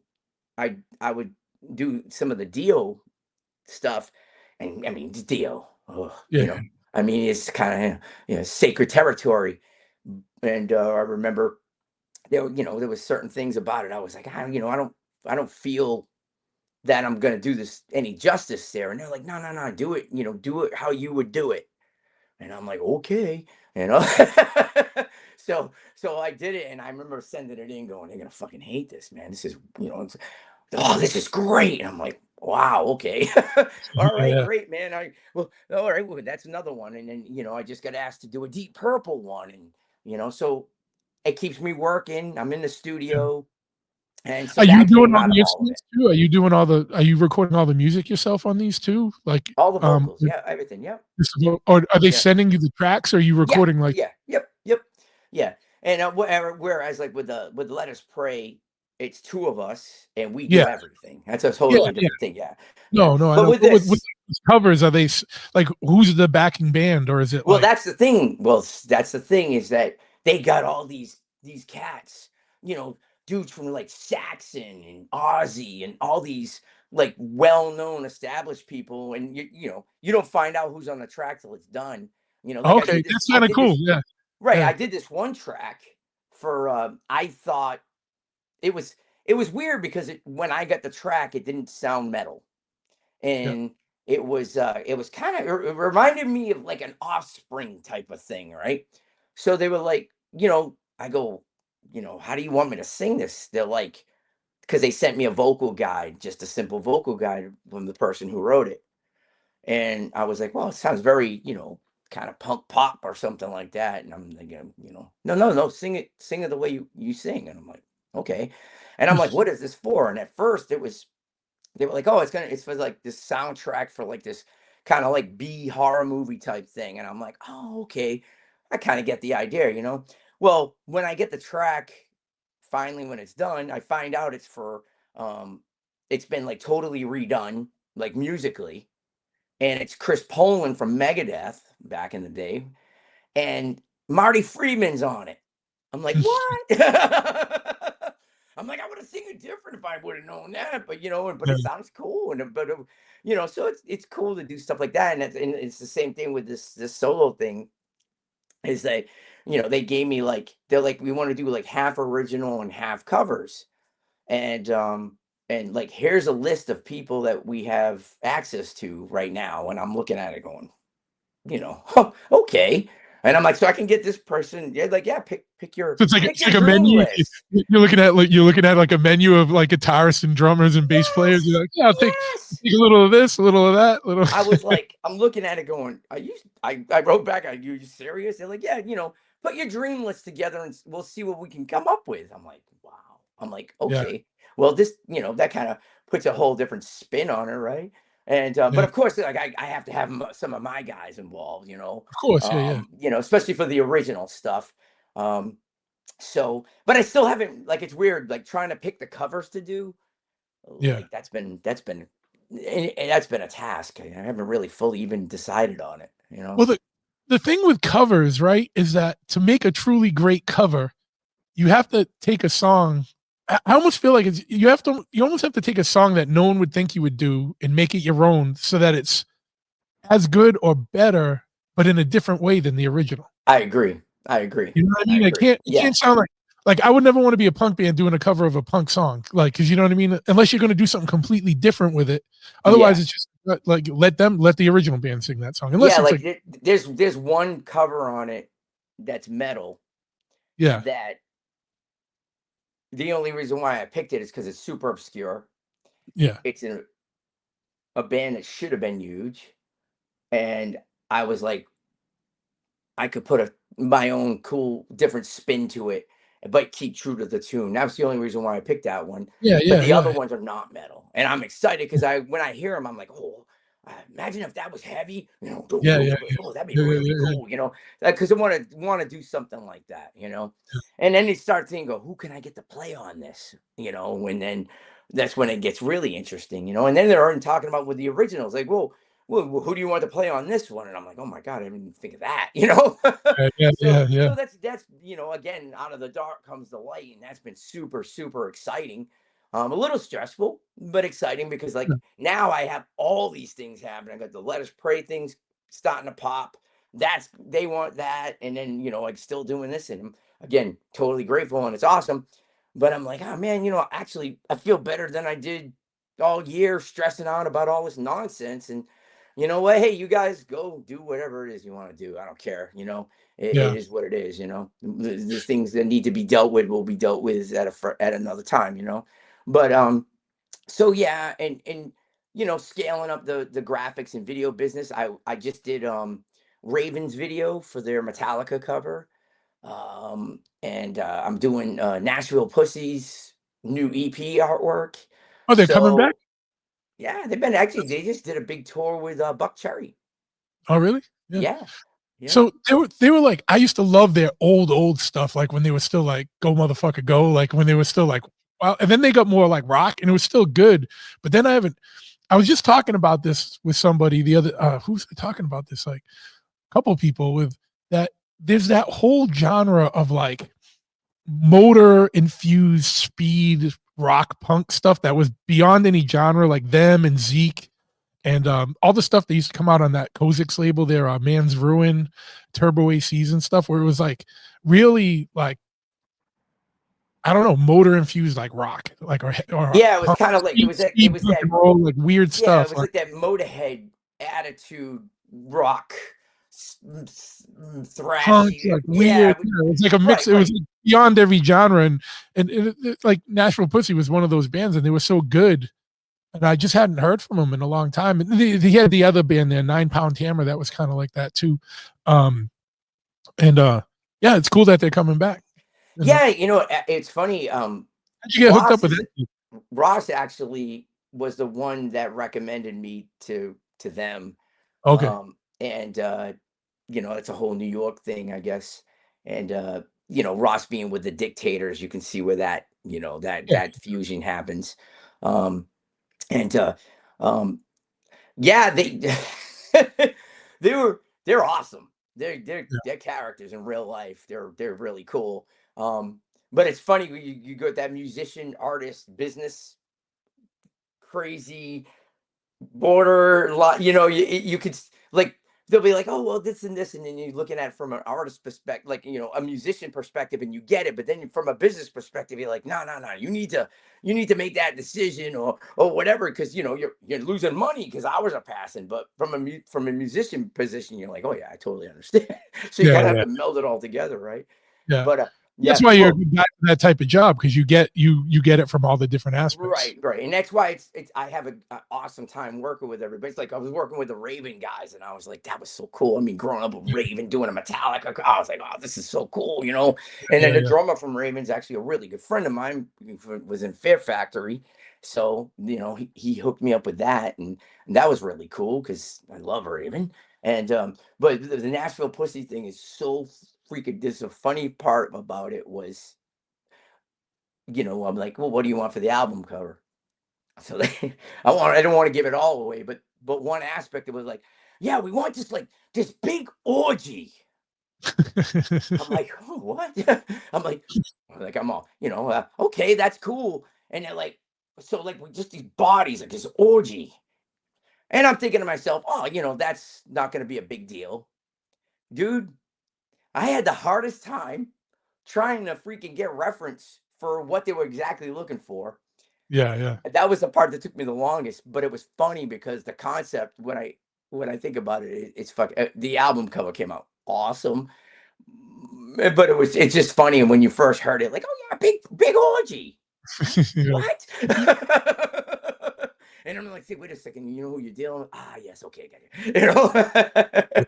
I would do some of the Dio stuff, and I mean Dio, ugh, Yeah. I mean it's kind of sacred territory, and I remember there was certain things about it. I was like, I don't feel that I'm gonna do this any justice there, and they're like, no, no, no, do it, do it how you would do it, and I'm like, okay, you know. So I did it, and I remember sending it in, going, they're gonna fucking hate this, man. This is, oh, this is great. And I'm like, wow, okay. All right, Yeah. great, man. Well, all right, well, that's another one. And then, I just got asked to do a Deep Purple one. And, so it keeps me working. I'm in the Yeah. studio. And so Are you that doing came all out the of all of it. instruments too? Are you recording all the music yourself on these too? Like, All the vocals. with Yeah, everything. Yeah. or are they Yeah. sending you the tracks, or are you Yeah. recording like Yeah. Yep. Yep. Yeah. And whereas like with Let Us Pray, it's 2 of us and we yeah, do everything. That's a yeah, totally yeah. different thing. Yeah. Yeah. No, I But know. with But with this, these covers, are they like, who's the backing band, or is it well, like that's the thing. Well, that's the thing, is that they got all these cats, dudes from like Saxon and Ozzy and all these like well-known established people, and you don't find out who's on the track till it's done. Like okay, that's I kind of did cool. this Yeah, right. yeah, I did this one track for I thought it was weird because when I got the track, it didn't sound metal, yeah. and it was kind of, it reminded me of like an Offspring type of thing, right? So they were like, I go, how do you want me to sing this? They're like, because they sent me a vocal guide, just a simple vocal guide from the person who wrote it, and I was like, well, it sounds very, kind of punk pop or something like that. And I'm thinking, no, no, no, sing it the way you sing. And I'm like, okay. And I'm like, what is this for? And at first they were like, oh, it's for like this soundtrack for like this kind of like B horror movie type thing. And I'm like, oh, okay. I kind of get the idea. Well, when I get the track, finally when it's done, I find out um it's been like totally redone, like musically. And it's Chris Poland from Megadeth back in the day. And Marty Friedman's on it. I'm like, what? I'm like, I would have seen it different if I would have known that, but but Yeah. it sounds cool, so it's cool to do stuff like that, and it's the same thing with this solo thing. Is they gave me like, they're like, we want to do like half original and half covers, and like, here's a list of people that we have access to right now, and I'm looking at it going, okay. And I'm like, so I can get this person. Yeah, like, yeah, pick your So it's like pick it's your like a dream menu. list. You're looking at like a menu of like guitarists and drummers and bass players. You're Yes, like, yeah, yes. take a little of this, a little of that, little. I was like, I'm looking at it going, are you? I wrote back, are you serious? They're like, yeah, put your dream list together and we'll see what we can come up with. I'm like, wow. I'm like, Yeah, okay. Well, this, that kind of puts a whole different spin on it, right? And but yeah, of course, like I have to have some of my guys involved, of course, yeah. especially for the original stuff. Um, so, but I still haven't, like, it's weird, like trying to pick the covers to do. Yeah. Like that's been a task. I haven't really fully even decided on it, Well, the thing with covers, right, is that to make a truly great cover, you have to take a song. I almost feel like you almost have to take a song that no one would think you would do and make it your own, so that it's as good or better, but in a different way than the original. I agree. I agree. You know what I I mean? agree. It Yeah. can't sound like I would never want to be a punk band doing a cover of a punk song, like, because you know what I mean. Unless you're going to do something completely different with it, otherwise Yeah. it's just like let the original band sing that song. Unless Yeah. it's Like like there's one cover on it that's metal yeah, that the only reason why I picked it is because it's super obscure. Yeah. It's in a band that should have been huge, and I was like, I could put my own cool different spin to it, but keep true to the tune. That was the only reason why I picked that one. Yeah, But yeah, the other yeah. ones are not metal, and I'm excited because I when I hear them, I'm like, oh, imagine if that was heavy, Yeah, yeah, oh, that'd be yeah, yeah, really yeah, cool, because I want to do something like that, and then you start thinking, who can I get to play on this, and then that's when it gets really interesting, and then they're already talking about with the originals, like, well, who do you want to play on this one? And I'm like, oh my God, I didn't even think of that. yeah, yeah, So yeah, yeah. so that's again, out of the dark comes the light, and that's been super, super exciting. A little stressful, but exciting because like Yeah. now I have all these things happening. I got the Let Us Pray things starting to pop. They want that, and then like still doing this, and I'm again totally grateful and it's awesome. But I'm like, oh man, actually I feel better than I did all year stressing out about all this nonsense. And you know what? Hey, you guys go do whatever it is you want to do. I don't care. It Yeah. is what it is. The things that need to be dealt with will be dealt with at another time. But so yeah, and scaling up the graphics and video business. I just did Ravens video for their Metallica cover. And I'm doing Nashville Pussies new EP artwork. Oh, they're coming back? So yeah, they just did a big tour with Buck Cherry. Oh, really? Yeah. Yeah, yeah. So they were like, I used to love their old stuff, like when they were still like go motherfucker go, like when they were still like wow, and then they got more like rock and it was still good. But then I was just talking about this with somebody the other who's talking about this, like a couple people with that there's that whole genre of like motor infused speed rock punk stuff that was beyond any genre, like them and Zeke and all the stuff that used to come out on that Kozik's label there, Man's Ruin, Turbo ACs and stuff, where it was like really like I don't know, motor infused like rock, like or Yeah, it was punk, kind of like it speed was punk that and roll, like weird yeah, it stuff, was like like that Motorhead attitude rock punk, thrashy. like Yeah, weird. Yeah, it was like a mix. right, It was right. like beyond every genre, like Nashville Pussy was one of those bands, and they were so good. And I just hadn't heard from him in a long time. And he had the other band there, 9 Pound Hammer, that was kind of like that too. Um, and yeah, it's cool that they're coming back. Yeah, it's funny. How'd you get hooked up Ross with is that? Ross actually was the one that recommended me to them. Okay. And it's a whole New York thing, I guess. And Ross being with the Dictators, you can see where that, that Yeah. that fusion happens. Um and um yeah, they're awesome. Yeah. They're characters in real life. They're really cool. But it's funny when you go that musician, artist, business, crazy border lot, you could like they'll be like, oh well, this and this, and then you're looking at it from an artist perspective, like a musician perspective, and you get it, but then from a business perspective, you're like, no, no, no, you need to make that decision or whatever, because you're losing money because hours are passing. But from a musician position, you're like, oh yeah, I totally understand. So you Yeah. kind of have Yeah. to meld it all together, right? Yeah. But That's yeah, why you're a well, good guy for that type of job, because you get it from all the different aspects. right, right, and that's why it's I have a awesome time working with everybody. It's like I was working with the Raven guys, and I was like, that was so cool. I mean, growing up with Raven doing a Metallica, I was like, oh, this is so cool. And then Yeah. the Yeah. drummer from Raven's actually a really good friend of mine. Was in Fair Factory, so he hooked me up with that, and that was really cool because I love Raven. And but the Nashville Pussy thing is so freaking. There's a funny part about it was I'm like, well, what do you want for the album cover? So I don't want to give it all away, but one aspect of it was like, yeah, we want this big orgy. I'm like, oh, what? I'm all, okay, that's cool. And they're like, so like we just these bodies, like this orgy. And I'm thinking to myself, oh, that's not gonna be a big deal. Dude, I had the hardest time trying to freaking get reference for what they were exactly looking for. Yeah. Yeah. That was the part that took me the longest, but it was funny because the concept when I think about it, it's the album cover came out awesome. But it's just funny when you first heard it, like, oh yeah, big orgy. You're like, What? And I'm like, wait a second, you know who you're dealing with? Ah, yes, okay, I got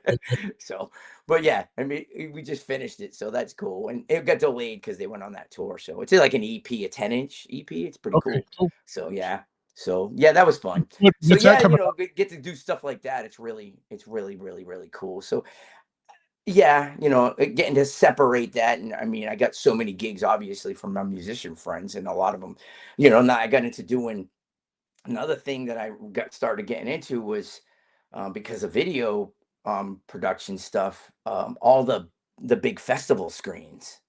it. So, but yeah, I mean, we just finished it, so that's cool. And it got delayed because they went on that tour. So it's like an EP, a 10-inch EP. It's pretty okay, cool. cool. So yeah. So yeah, that was fun. So What's that yeah, coming get to do stuff like that. It's really, really, really cool. So yeah, getting to separate that. And I mean, I got so many gigs, obviously, from my musician friends, and a lot of them, now I got into doing another thing that I got started getting into was because of video production stuff, all the big festival screens.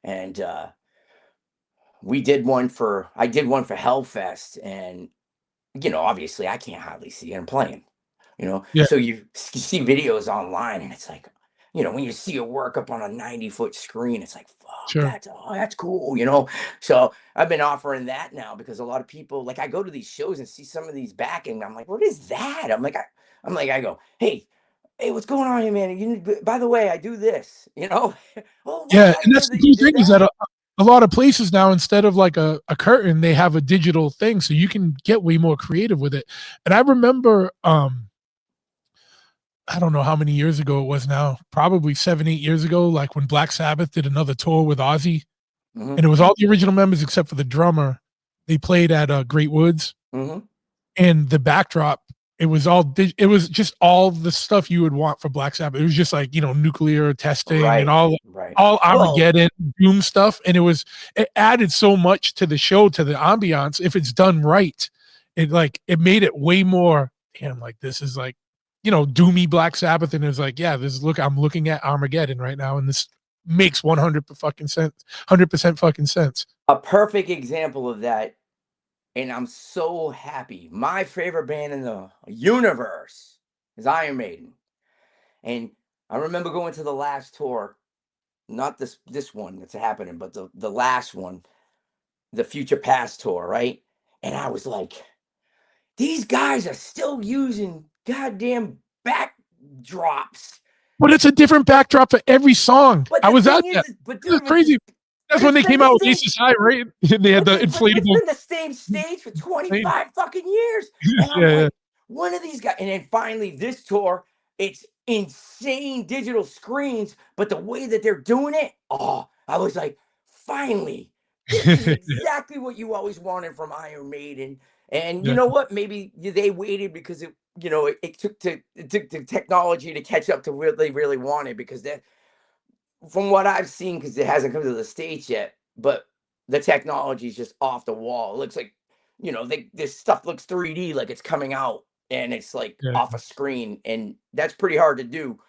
And I did one for Hellfest, and obviously I can't hardly see it. I'm playing, Yeah, so you see videos online, and it's like, when you see your work up on a 90-foot screen, it's like, fuck, sure. that's cool, so I've been offering that now because a lot of people, like, I go to these shows and see some of these backing, I'm like, what is that? I go, hey, what's going on here, man? By the way, I do this, oh wow, Yeah, I and didn't know that's the that you cool did thing is that. that a lot of places now, instead of like a curtain, they have a digital thing, so you can get way more creative with it. And I remember, I don't know how many years ago it was now, probably 7, 8 years ago, like when Black Sabbath did another tour with Ozzy, Hmm. and it was all the original members except for the drummer. They played at Great Woods, Hmm. and the backdrop, it was just all the stuff you would want for Black Sabbath. It was just like, nuclear testing and Right, right. all Well, Armageddon doom stuff, and it added so much to the show, to the ambiance. If it's done right, it made it way more, damn, like this is like, doomy Black Sabbath, and it's like, yeah, I'm looking at Armageddon right now, and this makes 100 fucking sense, 100% fucking sense. a perfect example of that. And I'm so happy. My favorite band in the universe is Iron Maiden. And I remember going to the last tour, not this one that's happening, but the last one, the Future Past tour, right? And I was like, these guys are still using goddamn backdrops. But it's a different backdrop for every song. But I the was thing out there. is, but This is dude, crazy. That's but when it's they been came the out with same. Aces High, right? And they had the But it's inflatable been the same stage for thing. 25 fucking years. And I'm Yeah, yeah, like, one of these guys. And then finally, this tour, it's insane digital screens, but the way that they're doing it, oh, I was like, finally, this is yeah, exactly what you always wanted from Iron Maiden. And you yeah, know what? Maybe they waited because it took the technology to catch up to what they really wanted, because that, from what I've seen, because it hasn't come to the States yet, but the technology is just off the wall. It looks like, this stuff looks 3D, like it's coming out and it's like yeah, off a screen. And that's pretty hard to do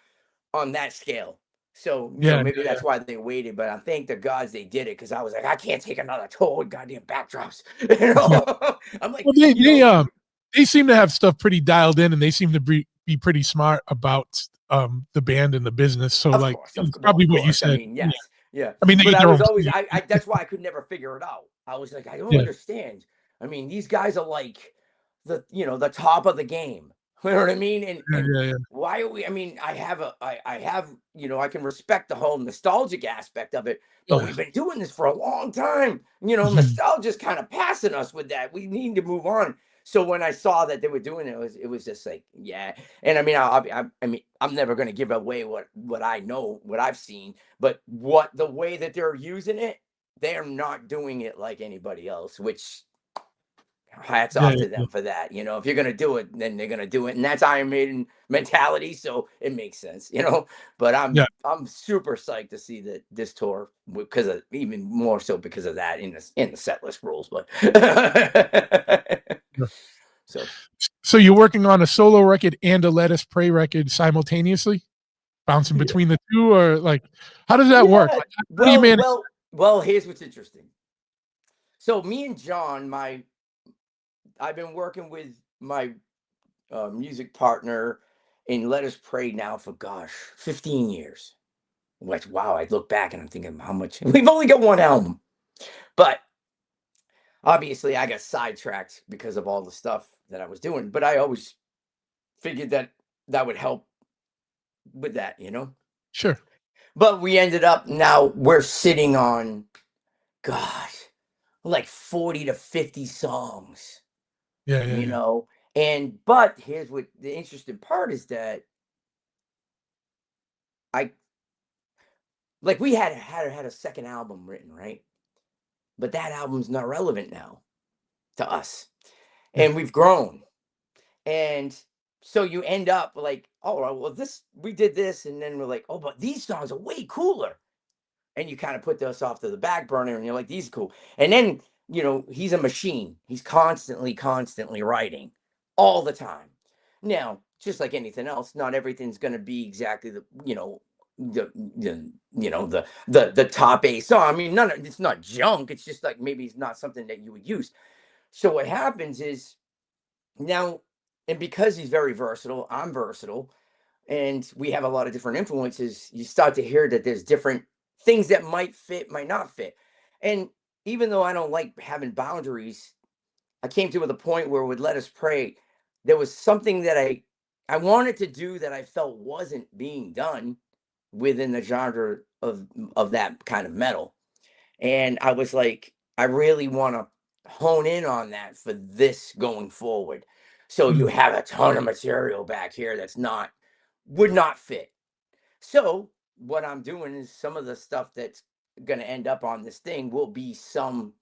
on that scale. So, yeah, maybe yeah. that's why they waited, but I thank the gods they did it, because I was like, I can't take another tour with goddamn backdrops. Yeah. I'm like, Well, they seem to have stuff pretty dialed in, and they seem to be pretty smart about the band and the business. So of like, course, it's well, probably of what you course. I said. mean, Yeah. yes, yeah. I mean, they But get I their was own always, studio. that's why I could never figure it out. I was like, I don't Yeah, understand. I mean, these guys are like the top of the game. You know what I mean? yeah, And yeah, yeah. why are we? I mean, I have, I can respect the whole nostalgic aspect of it, but Oh, we've been doing this for a long time. mhm. Nostalgia's kind of passing us with that. We need to move on. So when I saw that they were doing it, it was just like, yeah. And I mean, I mean, I'm never going to give away what I know, what I've seen, but the way that they're using it, they're not doing it like anybody else, which hats Yeah, off yeah, to yeah. them for that. If you're gonna do it, then they're gonna do it, and that's Iron Maiden mentality. So it makes sense. But I'm Yeah. I'm super psyched to see that this tour, because of, even more so because of that, in the set list rules. But Yeah. so So you're working on a solo record and a Let Us Pray record simultaneously, bouncing yeah, between the two, or like, how does that work? yeah. Like, how do you Well, manage? well, well. Here's what's interesting. So me and John, I've been working with my music partner in Let Us Pray now for, gosh, 15 years. Like, wow, I look back and I'm thinking how much we've only got one album. But obviously I got sidetracked because of all the stuff that I was doing. But I always figured that that would help with that. Sure. But we ended up, now we're sitting on gosh, like 40 to 50 songs, Yeah, yeah, you yeah. know? And, but here's what the interesting part is that I, like, we had a second album written, right? But that album's not relevant now to us. Yeah. And we've grown. And so you end up like, oh, well, this, we did this. And then we're like, oh, but these songs are way cooler. And you kind of put those off to the back burner and you're like, these are cool. And then, he's a machine. He's constantly writing all the time. Now, just like anything else, not everything's going to be exactly the top A song. I mean, it's not junk. It's just like maybe it's not something that you would use. So what happens is now, and because he's very versatile, I'm versatile, and we have a lot of different influences, you start to hear that there's different things that might fit, might not fit. And even though I don't like having boundaries, I came to the point where with Let Us Pray, there was something that I wanted to do that I felt wasn't being done within the genre of that kind of metal. And I was like, I really want to hone in on that for this going forward. So you Mm. have a ton of material back here that's not would not fit. So what I'm doing is some of the stuff that's going to end up on this thing will be some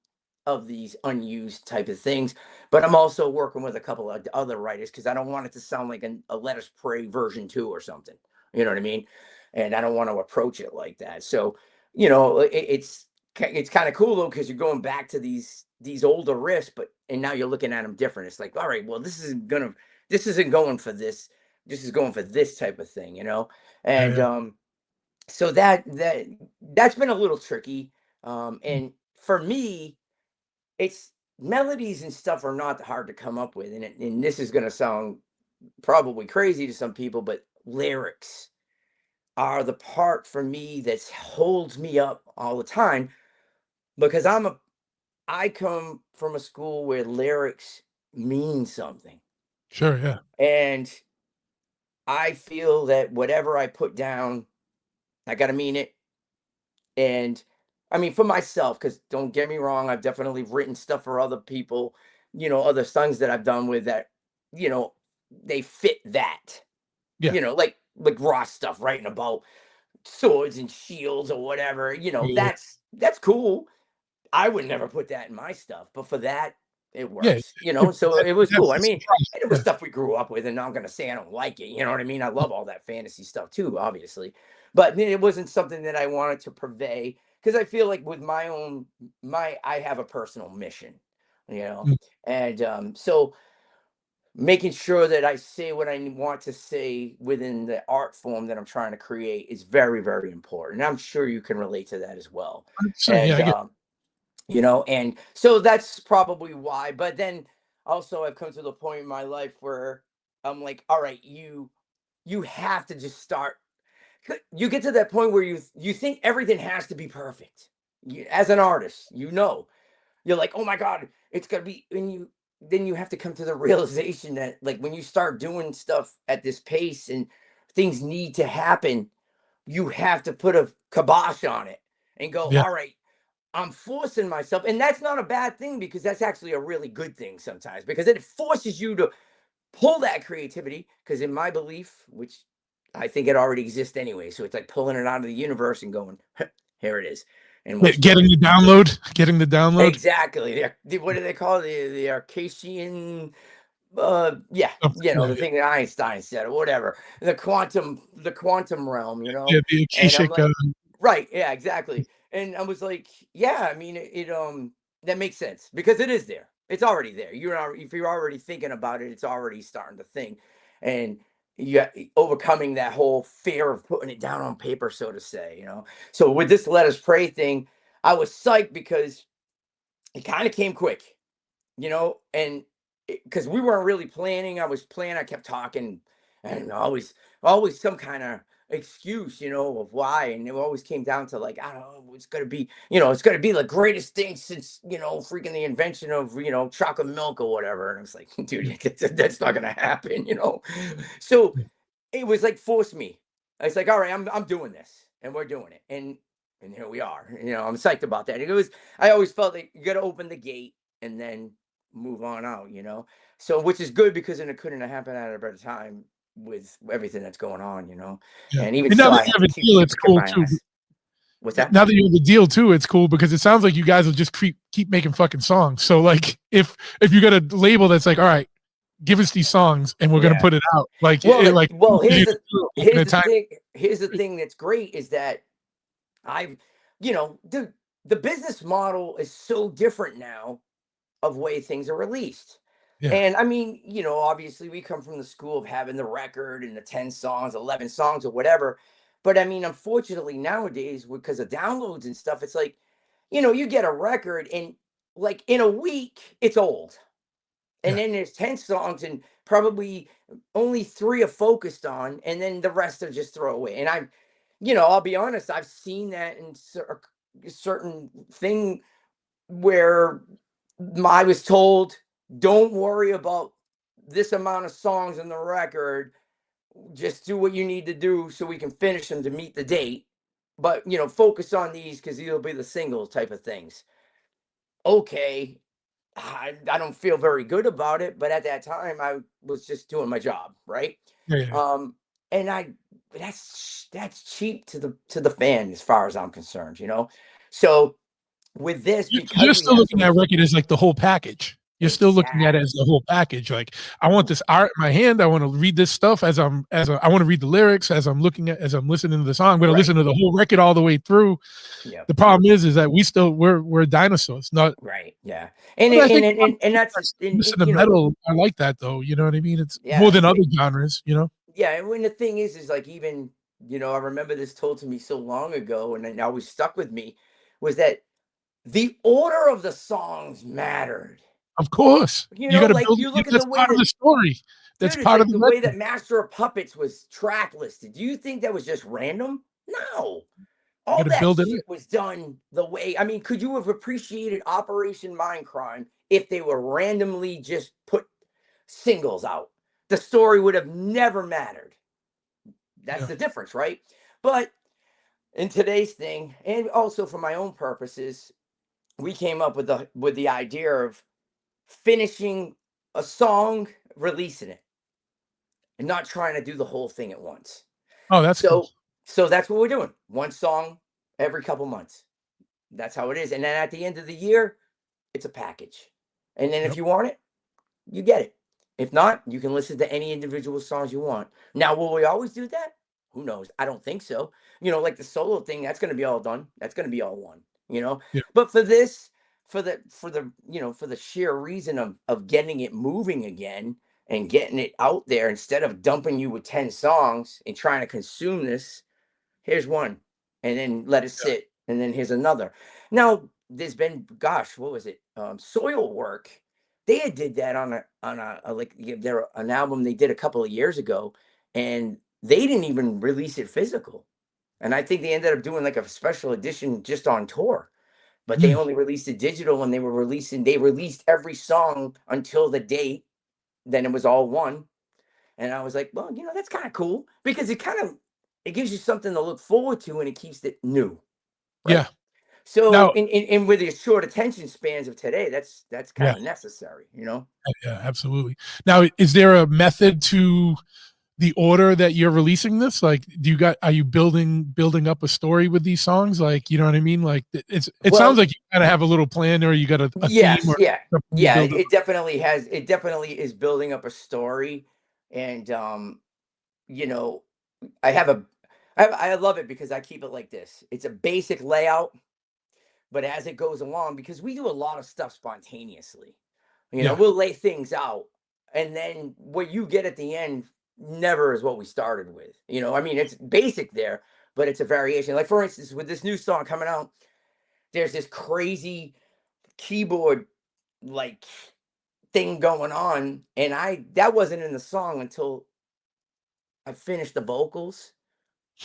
of these unused type of things. But I'm also working with a couple of other writers because I don't want it to sound like a Let Us Pray version 2 or something. You know what I mean? And I don't want to approach it like that. So, it's kind of cool though because you're going back to these older riffs, but and now you're looking at them different. It's like, all right, well, this isn't going for this. This is going for this type of thing. Yeah, And yeah. so that's been a little tricky. Mm. And for me, it's melodies and stuff are not hard to come up with, and this is going to sound probably crazy to some people, but lyrics are the part for me that holds me up all the time because I come from a school where lyrics mean something, Sure, yeah. and I feel that whatever I put down, I got to mean it. And I mean, for myself, because don't get me wrong, I've definitely written stuff for other people, other songs that I've done with that, you know, they fit that, Yeah. like raw stuff, writing about swords and shields or whatever, Yeah, that's cool. I would never put that in my stuff, but for that, it yeah. works, so it was That cool. I fits the mean, price. and it was Yeah. stuff we grew up with, and I'm gonna say I don't like it, you know what I mean? I love all that fantasy stuff too, obviously. But it wasn't something that I wanted to purvey because I feel like with I have a personal mission, you know, Mm. and so making sure that I say what I want to say within the art form that I'm trying to create is very, very important. And I'm sure you can relate to that as well. 100%. Yeah, And I get. and so that's probably why. But then also I've come to the point in my life where I'm like, all right, you have to just start. You get to that point where you think everything has to be perfect. As an artist, you're like, oh my god, it's gonna be, and then you have to come to the realization that like when you start doing stuff at this pace and things need to happen, you have to put a kibosh on it and go, Yeah. all right, I'm forcing myself. And that's not a bad thing because that's actually a really good thing sometimes because it forces you to pull that creativity. Because in my belief, which I think it already exists anyway, so it's like pulling it out of the universe and going, here it is. And we're Getting starting. the download, getting the download. Exactly. What do they call it? The Arcasian yeah, Something. Yeah, the yeah. thing that Einstein said or whatever. The quantum realm, Yeah, the and I'm Akashic, like, right, yeah, exactly. And I was like, yeah, I mean that makes sense because it is there. It's already there. If you're already thinking about it, it's already starting to think. And you overcoming that whole fear of putting it down on paper, so to say. So with this Let Us Pray thing, I was psyched because it kind of came quick, and because we weren't really planning, I was planning, I kept talking, and always some kind of excuse, of why, and it always came down to like, I don't know, it's gonna be the greatest thing since freaking the invention of chocolate milk or whatever, and I was like, dude, that's not gonna happen. So it was like force me. It's like, all right, I'm doing this, and we're doing it, and and here we are. I'm psyched about that. I always felt like you got to open the gate and then move on out. So, which is good because then it couldn't have happened at a better time with everything that's going on. Yeah. And even And now still, that I you have have to a deal, it's kick cool my too. ass. What's that? Now that you have a deal too, it's cool because it sounds like you guys will just keep making fucking songs. So like if you got a label that's like, all right, give us these songs and we're gonna Yeah. put it out. Like Well, it like here's open a time. the thing that's great is that I've, the business model is so different now of way things are released. Yeah. And I mean, obviously we come from the school of having the record and the 10 songs, 11 songs or whatever. But I mean, unfortunately nowadays, because of downloads and stuff, it's like, you get a record and like in a week, it's old. And Yeah. then there's 10 songs and probably only 3 are focused on, and then the rest are just throwaway. And I'll be honest, I've seen that in a certain thing where I was told, don't worry about this amount of songs in the record. Just do what you need to do so we can finish them to meet the date. But, focus on these because these will be the singles type of things. Okay. I don't feel very good about it, but at that time I was just doing my job, right? Yeah. Yeah. And that's cheap to the fan as far as I'm concerned. So with this, You're because we still have so looking much. at record as like the whole package. You're still looking at it as the Exactly. whole package. Like I want this art in my hand. I want to read this stuff I want to read the lyrics as I'm listening to the song. I'm going to Right. listen to the whole record all the way through. Yeah. The problem is that we're dinosaurs. Not. Right. Yeah. And But I think and that's listen to metal. I like that though. You know what I mean? It's more yeah. than other genres. You know. Yeah, and when the thing is like even, I remember this told to me so long ago and it always stuck with me was that the order of the songs mattered. Of course, you got to Like build. you look at the That's way part of that, the story. That's dude, it's part of like the the way record. that Master of Puppets was track listed. Do you think that was just random? No. You got All to that build it in. shit was done the way. I mean, could you have appreciated Operation Mindcrime if they were randomly just put singles out? The story would have never mattered. That's Yeah. the difference, right? But in today's thing, and also for my own purposes, we came up with the idea of finishing a song, releasing it, and not trying to do the whole thing at once. Oh, that's cool. So that's what we're doing. One song every couple months. That's how it is. And then at the end of the year, it's a package. And then if Yep. you want it, you get it. If not, you can listen to any individual songs you want. Now, will we always do that? Who knows? I don't think so. Like the solo thing, that's going to be all done. That's going to be all one. Yeah. But for this, for the sheer reason of getting it moving again and getting it out there instead of dumping you with 10 songs and trying to consume this, here's one and then let it sit and then here's another. Now, there's been, gosh, what was it? Soil Work. They had did that on a like their an album they did a couple of years ago, and they didn't even release it physical. And I think they ended up doing like a special edition just on tour. But they Mm. only released it digital when they released every song until the date. Then it was all one. And I was like, well, that's kind of cool because it gives you something to look forward to and it keeps it new, right? Yeah. So Now, in with the short attention spans of today, that's kind yeah, of necessary. yeah, absolutely. Now, is there a method to the order that you're releasing this? Like, are you building up a story with these songs? Like, you know what I mean? Like, it sounds Well, like you kind of have a little plan, or you got a theme, yes, or yeah, something you yeah. build It, up. it definitely has. It definitely is building up a story, and you know, I have a, I love it because I keep it like this. It's a basic layout, but as it goes along, because we do a lot of stuff spontaneously, Yeah, we'll lay things out, and then what you get at the end never is what we started with. I mean, it's basic there, but it's a variation. Like for instance, with this new song coming out, there's this crazy keyboard like thing going on, and I that wasn't in the song until I finished the vocals,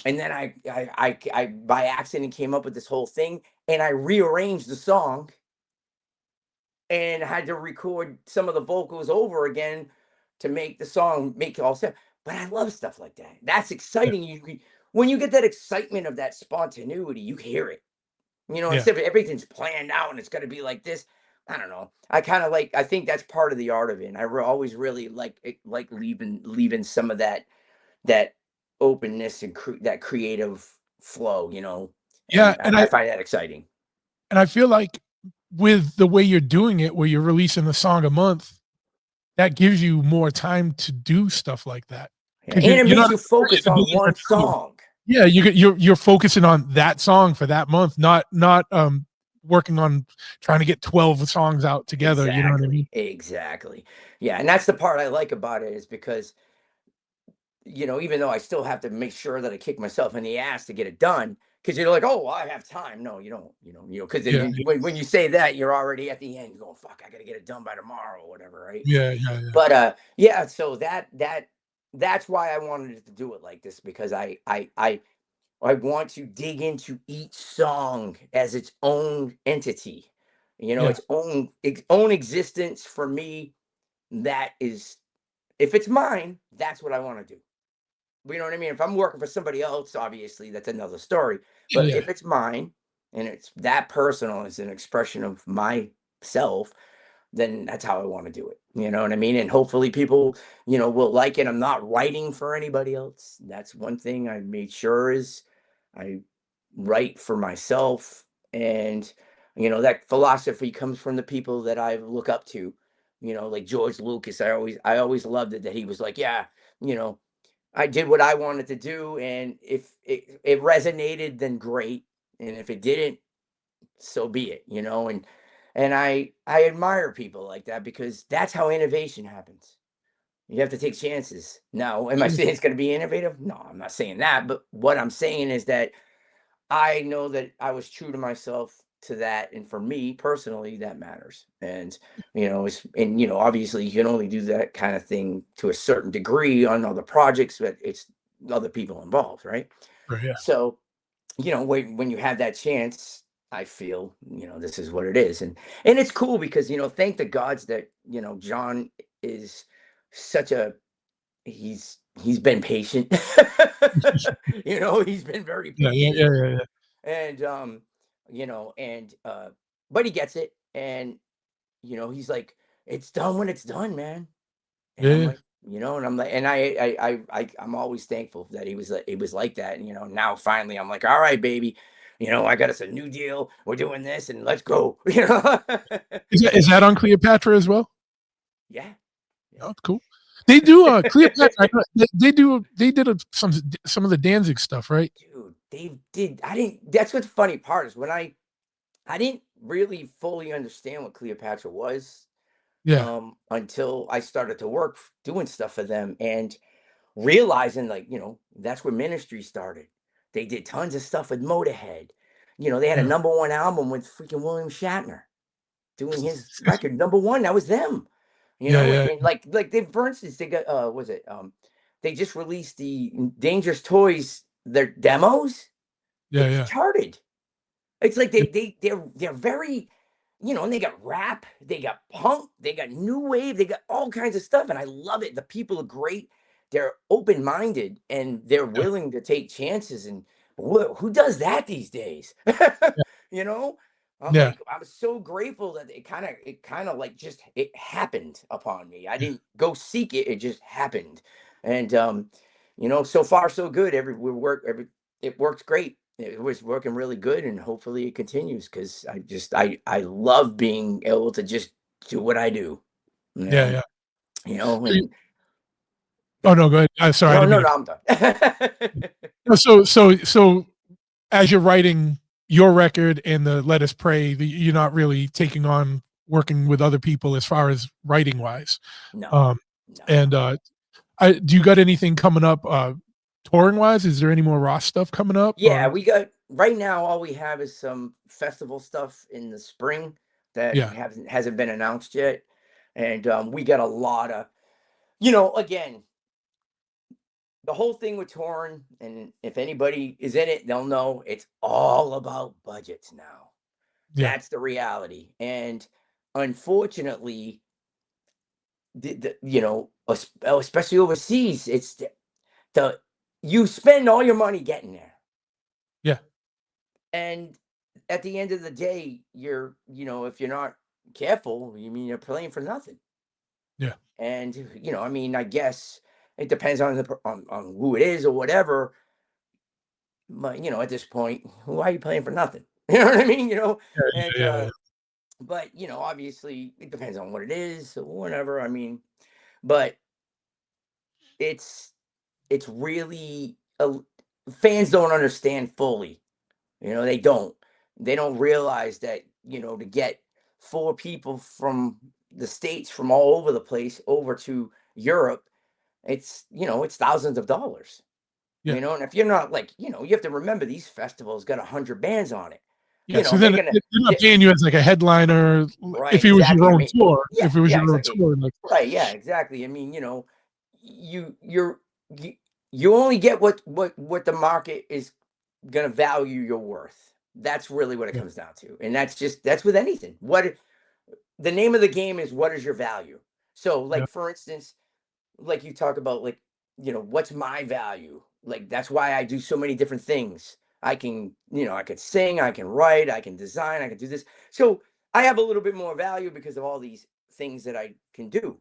and then I by accident came up with this whole thing, and I rearranged the song and had to record some of the vocals over again to make the song make it all sense. But I love stuff like that. That's yeah, exciting. When you get that excitement of that spontaneity, you hear it. Yeah. instead of everything's planned out and it's going to be like this. I don't know. I think that's part of the art of it. And always really like leaving some of that openness and that creative flow, Yeah. and I find that exciting. And I feel like with the way you're doing it, where you're releasing a song a month, that gives you more time to do stuff like that Yeah, because and it you're makes not you focus on one doing. song. Yeah, you're focusing on that song for that month, not working on trying to get 12 songs out together. You know what I mean? Exactly. Yeah, and that's the part I like about it is because even though I still have to make sure that I kick myself in the ass to get it done, because you're like, oh, well, I have time. No, you don't. Because Yeah, when you say that, you're already at the end. You're going, fuck, I got to get it done by tomorrow or whatever, right? yeah. But yeah. So that's why I wanted to do it like this because I want to dig into each song as its own entity, Yeah, its own existence for me. That is, if it's mine, that's what I want to do. You know what I mean? If I'm working for somebody else, obviously that's another story. But yeah. if it's mine and it's that personal, it's an expression of myself, then that's how I want to do it. You know what I mean? And hopefully people, will like it. I'm not writing for anybody else. That's one thing I made sure is I write for myself. And, that philosophy comes from the people that I look up to, like George Lucas. I always loved it that he was like, yeah, you know, I did what I wanted to do. And if it resonated, then great. And if it didn't, so be it, and I admire people like that because that's how innovation happens. You have to take chances. Now, am I Sure. saying it's going to be innovative? No, I'm not saying that. But what I'm saying is that I know that I was true to myself to that, and for me personally, that matters. And obviously, you can only do that kind of thing to a certain degree on other projects, but it's other people involved, right? Sure, yeah. So when you have that chance, I feel this is what it is. And it's cool because thank the gods that John is such a he's been patient. He's been very Yeah, yeah, patient. yeah, yeah, yeah. And and but he gets it. And he's like, it's done when it's done, man. And I'm Yeah, like, and I'm like, and I'm always thankful that he was like that. And now finally I'm like, all right, baby, I got us a new deal. We're doing this and let's go. Is that on Cleopatra as well? Yeah. Yeah. Oh, cool. They do Cleopatra. I know, they did some of the Danzig stuff, right? Dude, I didn't, that's what's funny part is when I didn't really fully understand what Cleopatra was, Yeah, until I started to work doing stuff for them and realizing like, that's where ministry started. They did tons of stuff with Motorhead. They had a yeah. number one album with freaking William Shatner doing his record number one. That was them. Yeah, yeah, And like they, for instance, they got was it they just released the Dangerous Toys, their demos. yeah, It's yeah. charted. It's like they're very, and they got rap, they got punk, they got new wave, they got all kinds of stuff, and I love it. The people are great. They're open minded and they're Yeah, willing to take chances. And who does that these days? yeah, you know, I'm yeah. like, I'm so grateful that it kind of like just it happened upon me. I didn't go seek it; it just happened. And so far so good. It works great. It was working really good, and hopefully it continues because I love being able to just do what I do, you Yeah, know, yeah. So and oh, no, go ahead. I'm sorry, I no, didn't no, mean to. no, I'm done. No, so as you're writing your record and the Let Us Pray, you're not really taking on working with other people as far as writing wise. No, Um, no. and do you got anything coming up touring wise? Is there any more Ross stuff coming up? Yeah, Or we got right now. All we have is some festival stuff in the spring that yeah, hasn't been announced yet, and we got a lot of, again, the whole thing with touring, and if anybody is in it, they'll know it's all about budgets now. yeah, That's the reality. And unfortunately, especially overseas, it's the you spend all your money getting there. yeah, And at the end of the day, if you're not careful, you're playing for nothing. Yeah. And I guess it depends on on who it is or whatever. But at this point, why are you playing for nothing? You know what I mean? Yeah. And Yeah. Yeah. but obviously it depends on what it is or whatever. But it's really fans don't understand fully. They don't realize that to get four people from the States from all over the place over to Europe, it's thousands of dollars. Yeah. And if you're not like, you have to remember these festivals got 100 bands on it. Yeah. So They're then gonna they're not get paying you as like a headliner right, if it was exactly. your own tour. Yeah, If it was yeah, your own exactly. tour, like, Right, yeah, exactly. You you're you, you only get what the market is gonna value your worth. That's really what it yeah. comes down to. And that's with anything. The name of the game is, what is your value? So, Yeah. like, for instance, like you talk about, like, what's my value? Like, that's why I do so many different things. I could sing, I can write, I can design, I can do this. So I have a little bit more value because of all these things that I can do.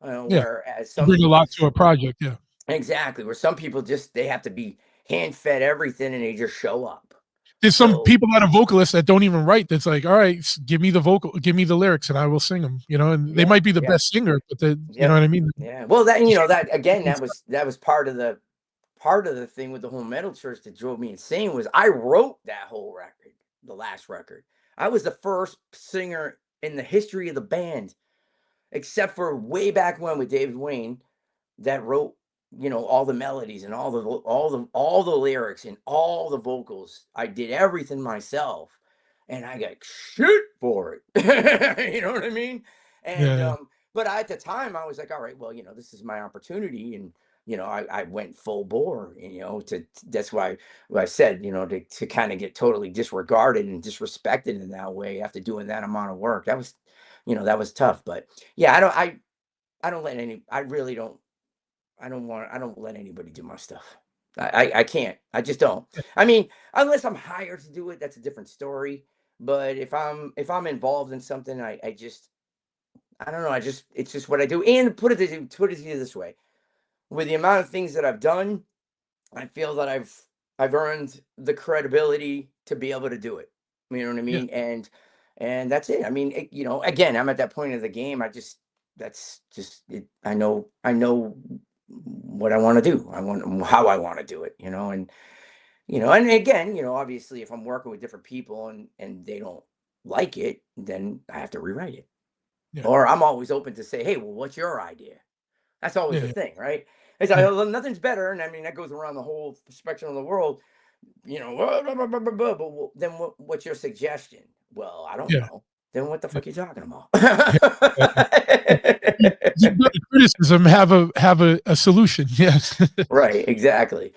Yeah. Whereas You some bring a people lot to a project. Yeah. exactly, where some people just they have to be hand fed everything and they just show up. There's some So people that are vocalists that don't even write. That's like, all right, give me the vocal, give me the lyrics, and I will sing them. And they yeah, might be the yeah, best singer, but you know yep, what I mean? yeah. Well, that again, that was part of the thing with the whole metal church that drove me insane was I wrote that whole record, the last record. I was the first singer in the history of the band, except for way back when with David Wayne, that wrote all the melodies and all the lyrics and all the vocals. I did everything myself, and I got shit for it. You know what I mean? And Yeah. but at the time I was like, all right, well, this is my opportunity. And I went full bore, that's why I said, to kind of get totally disregarded and disrespected in that way after doing that amount of work. That was tough. But yeah, I don't let I really don't. I don't let anybody do my stuff. I can't. I just don't. Unless I'm hired to do it, that's a different story. But if I'm involved in something, I don't know. It's just what I do. And put it to you this way: with the amount of things that I've done, I feel that I've earned the credibility to be able to do it. You know what I Yeah. mean? And that's it. Again, I'm at that point of the game. That's just it. I know what I want to do. I want how I want to do it. And again, obviously, if I'm working with different people and they don't like it, then I have to rewrite it. Yeah. Or I'm always open to say, hey, well, what's your idea? That's always Yeah. the Yeah. thing, right? It's like, Yeah. well, nothing's better, and that goes around the whole spectrum of the world. Blah, blah, blah, blah, blah, blah, but then what's your suggestion? Well, I don't Yeah. know. Then what the Yeah. fuck are you talking about? Yeah. You let the criticism have a solution. Yes. Right, exactly.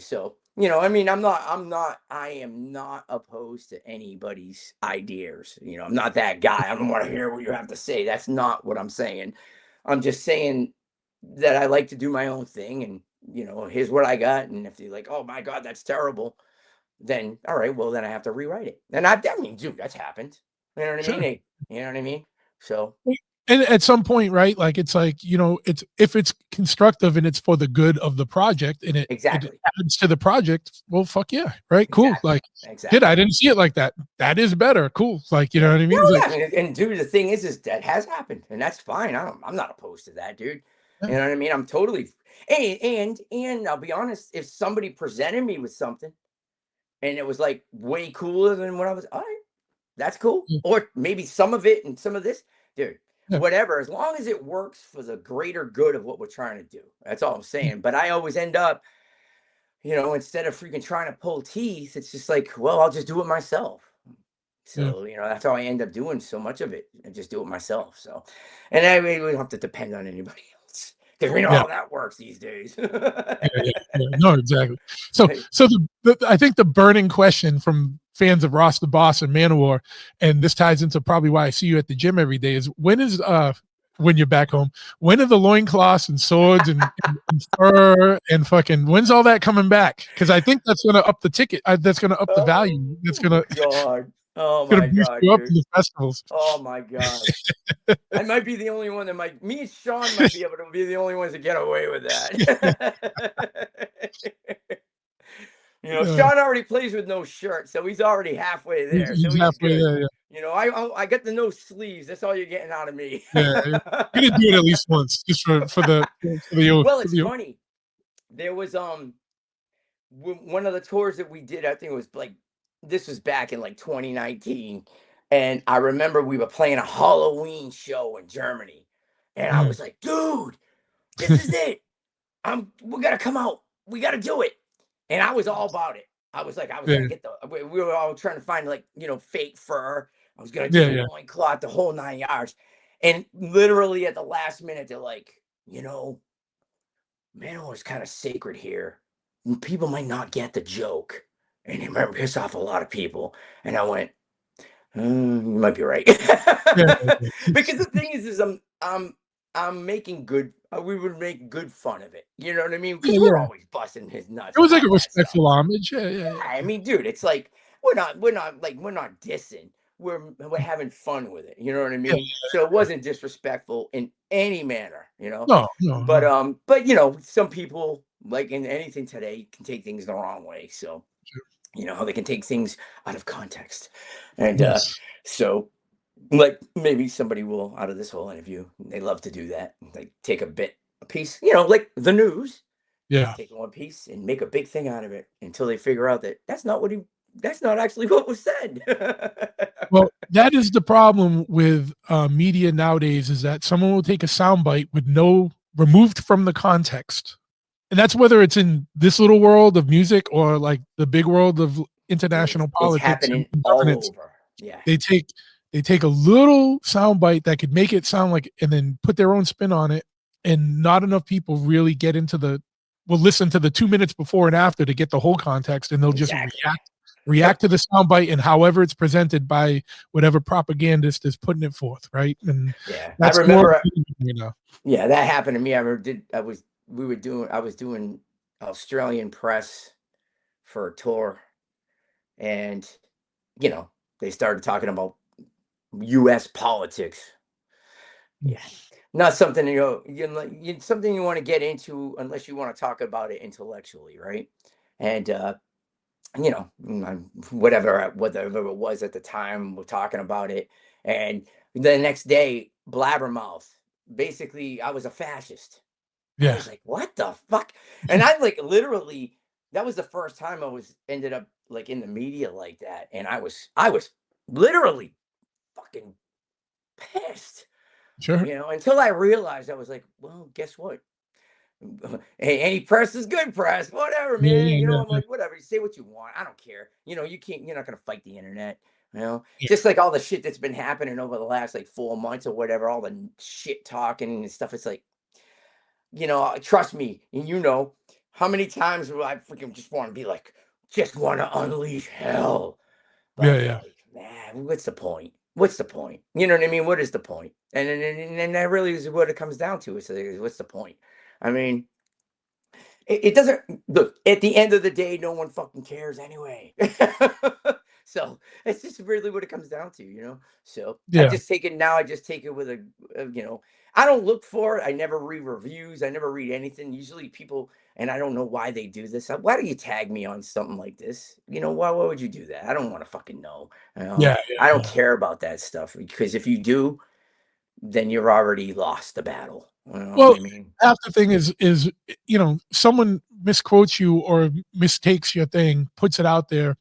So, I am not opposed to anybody's ideas. I'm not that guy. I don't want to hear what you have to say. That's not what I'm saying. I'm just saying that I like to do my own thing, and here's what I got. And if you're like, oh my God, that's terrible, then all right, well then I have to rewrite it. And dude, that's happened. You know what I mean? Sure. Hey, you know what I mean? So And at some point, right? Like it's like, it's if it's constructive and it's for the good of the project and it exactly, adds to the project, well, fuck yeah. Right. Cool. exactly, Like, shit, I exactly. didn't see it like that. That is better. Cool. Like, you know Yeah. what I mean? No, It's yeah. like, And dude, the thing is that has happened, and that's fine. I'm not opposed to that, dude. yeah, You know what I mean? I'm totally. And I'll be honest. If somebody presented me with something and it was like way cooler than what I was, all right, that's cool. yeah, Or maybe some of it and some of this, dude. yeah, Whatever, as long as it works for the greater good of what we're trying to do. That's all I'm yeah, saying. But I always end up, instead of freaking trying to pull teeth, it's just like, well, I'll just do it myself. yeah, So, that's how I end up doing so much of it. I just do it myself. So, and I really don't have to depend on anybody else because we know yeah. how that works these days. Yeah, yeah, yeah. No, exactly. So, Right. so I think the burning question from fans of Ross the Boss and Manowar, and this ties into probably why I see you at the gym every day, is when you're back home. When are the loincloths and swords and fur and fucking, when's all that coming back? Because I think that's going to up the ticket. That's going to up the value. That's going to God. Oh boost my God, you up in dude. the festivals. Oh my God. I might be the only one that might, me and Sean might be able to be the only ones that get away with that. You know, Yeah, Sean already plays with no shirt, so he's already halfway there. So he's he's halfway good. there. Yeah, You know, I got the no sleeves. That's all you're getting out of me. yeah. You're gonna do it at least once, just Well, for it's the funny. There was one of the tours that we did. I think it was like this was back in like 2019, and I remember we were playing a Halloween show in Germany, and I Mm. was like, dude, this is it. We gotta come out. We gotta do it. And I was all about it. I was like, I was Yeah, gonna get we were all trying to find like, fake fur. I was gonna do yeah, the yeah. loincloth, the whole 9 yards. And literally at the last minute, they're like, Manowar is kind of sacred here. People might not get the joke. And it might piss off a lot of people. And I went, you might be right. Yeah, yeah, Because the thing is I'm making good. We would make good fun of it. You know what I mean? Because we're yeah. always busting his nuts It was like about a that stuff. respectful homage. Yeah, Yeah, yeah, yeah. I mean, dude, it's like we're not dissing. We're having fun with it. You know what I Yeah, mean? So it wasn't disrespectful in any manner. no, no, But no. some people like in anything today can take things the wrong way. So how they can take things out of context, and Yes. so like maybe somebody will out of this whole interview. They love to do that. Like take a piece, like the news. Yeah. Take one piece and make a big thing out of it until they figure out that that's not actually what was said. Well, that is the problem with media nowadays, is that someone will take a soundbite with no removed from the context. And that's whether it's in this little world of music or like the big world of international It's politics and happening all governance. over. Yeah. They take a little soundbite that could make it sound like, and then put their own spin on it. And not enough people really get into will listen to the 2 minutes before and after to get the whole context, and they'll just Exactly. react to the soundbite and however it's presented by whatever propagandist is putting it forth, right? And Yeah. I that's remember more. Yeah, that happened to me. I was doing Australian press for a tour, and they started talking about US politics. Yeah. Not something something you want to get into unless you want to talk about it intellectually, right? And whatever it was at the time, we're talking about it. And the next day, blabbermouth. Basically, I was a fascist. I Yeah. was like, what the fuck? And I like literally, that was the first time I was ended up like in the media like that. And I was literally fucking pissed, Sure. until I realized I was like, well, guess what? Hey, any press is good press, whatever, Yeah, man. yeah, yeah, I'm yeah, like, whatever, say what you want. I don't care. You're not gonna fight the internet. yeah. Just like all the shit that's been happening over the last like 4 months or whatever, all the shit talking and stuff. It's like, trust me, and how many times do I freaking just want to be like, just want to unleash hell. Yeah, But yeah. like, man, what's the point? What's the point? You know what I mean? What is the point? And that really is what it comes down to. Is what's the point? I mean, it doesn't look at the end of the day, no one fucking cares anyway. So it's just really what it comes down to. So Yeah. I just take it with I don't look for it. I never read reviews. I never read anything. Usually people, and I don't know why they do this. Why do you tag me on something like this? Why would you do that? I don't want to fucking know. Yeah, I yeah, don't yeah. care about that stuff because if you do, then you're already lost the battle. Well, I mean, half the thing is someone misquotes you or mistakes your thing, puts it out there.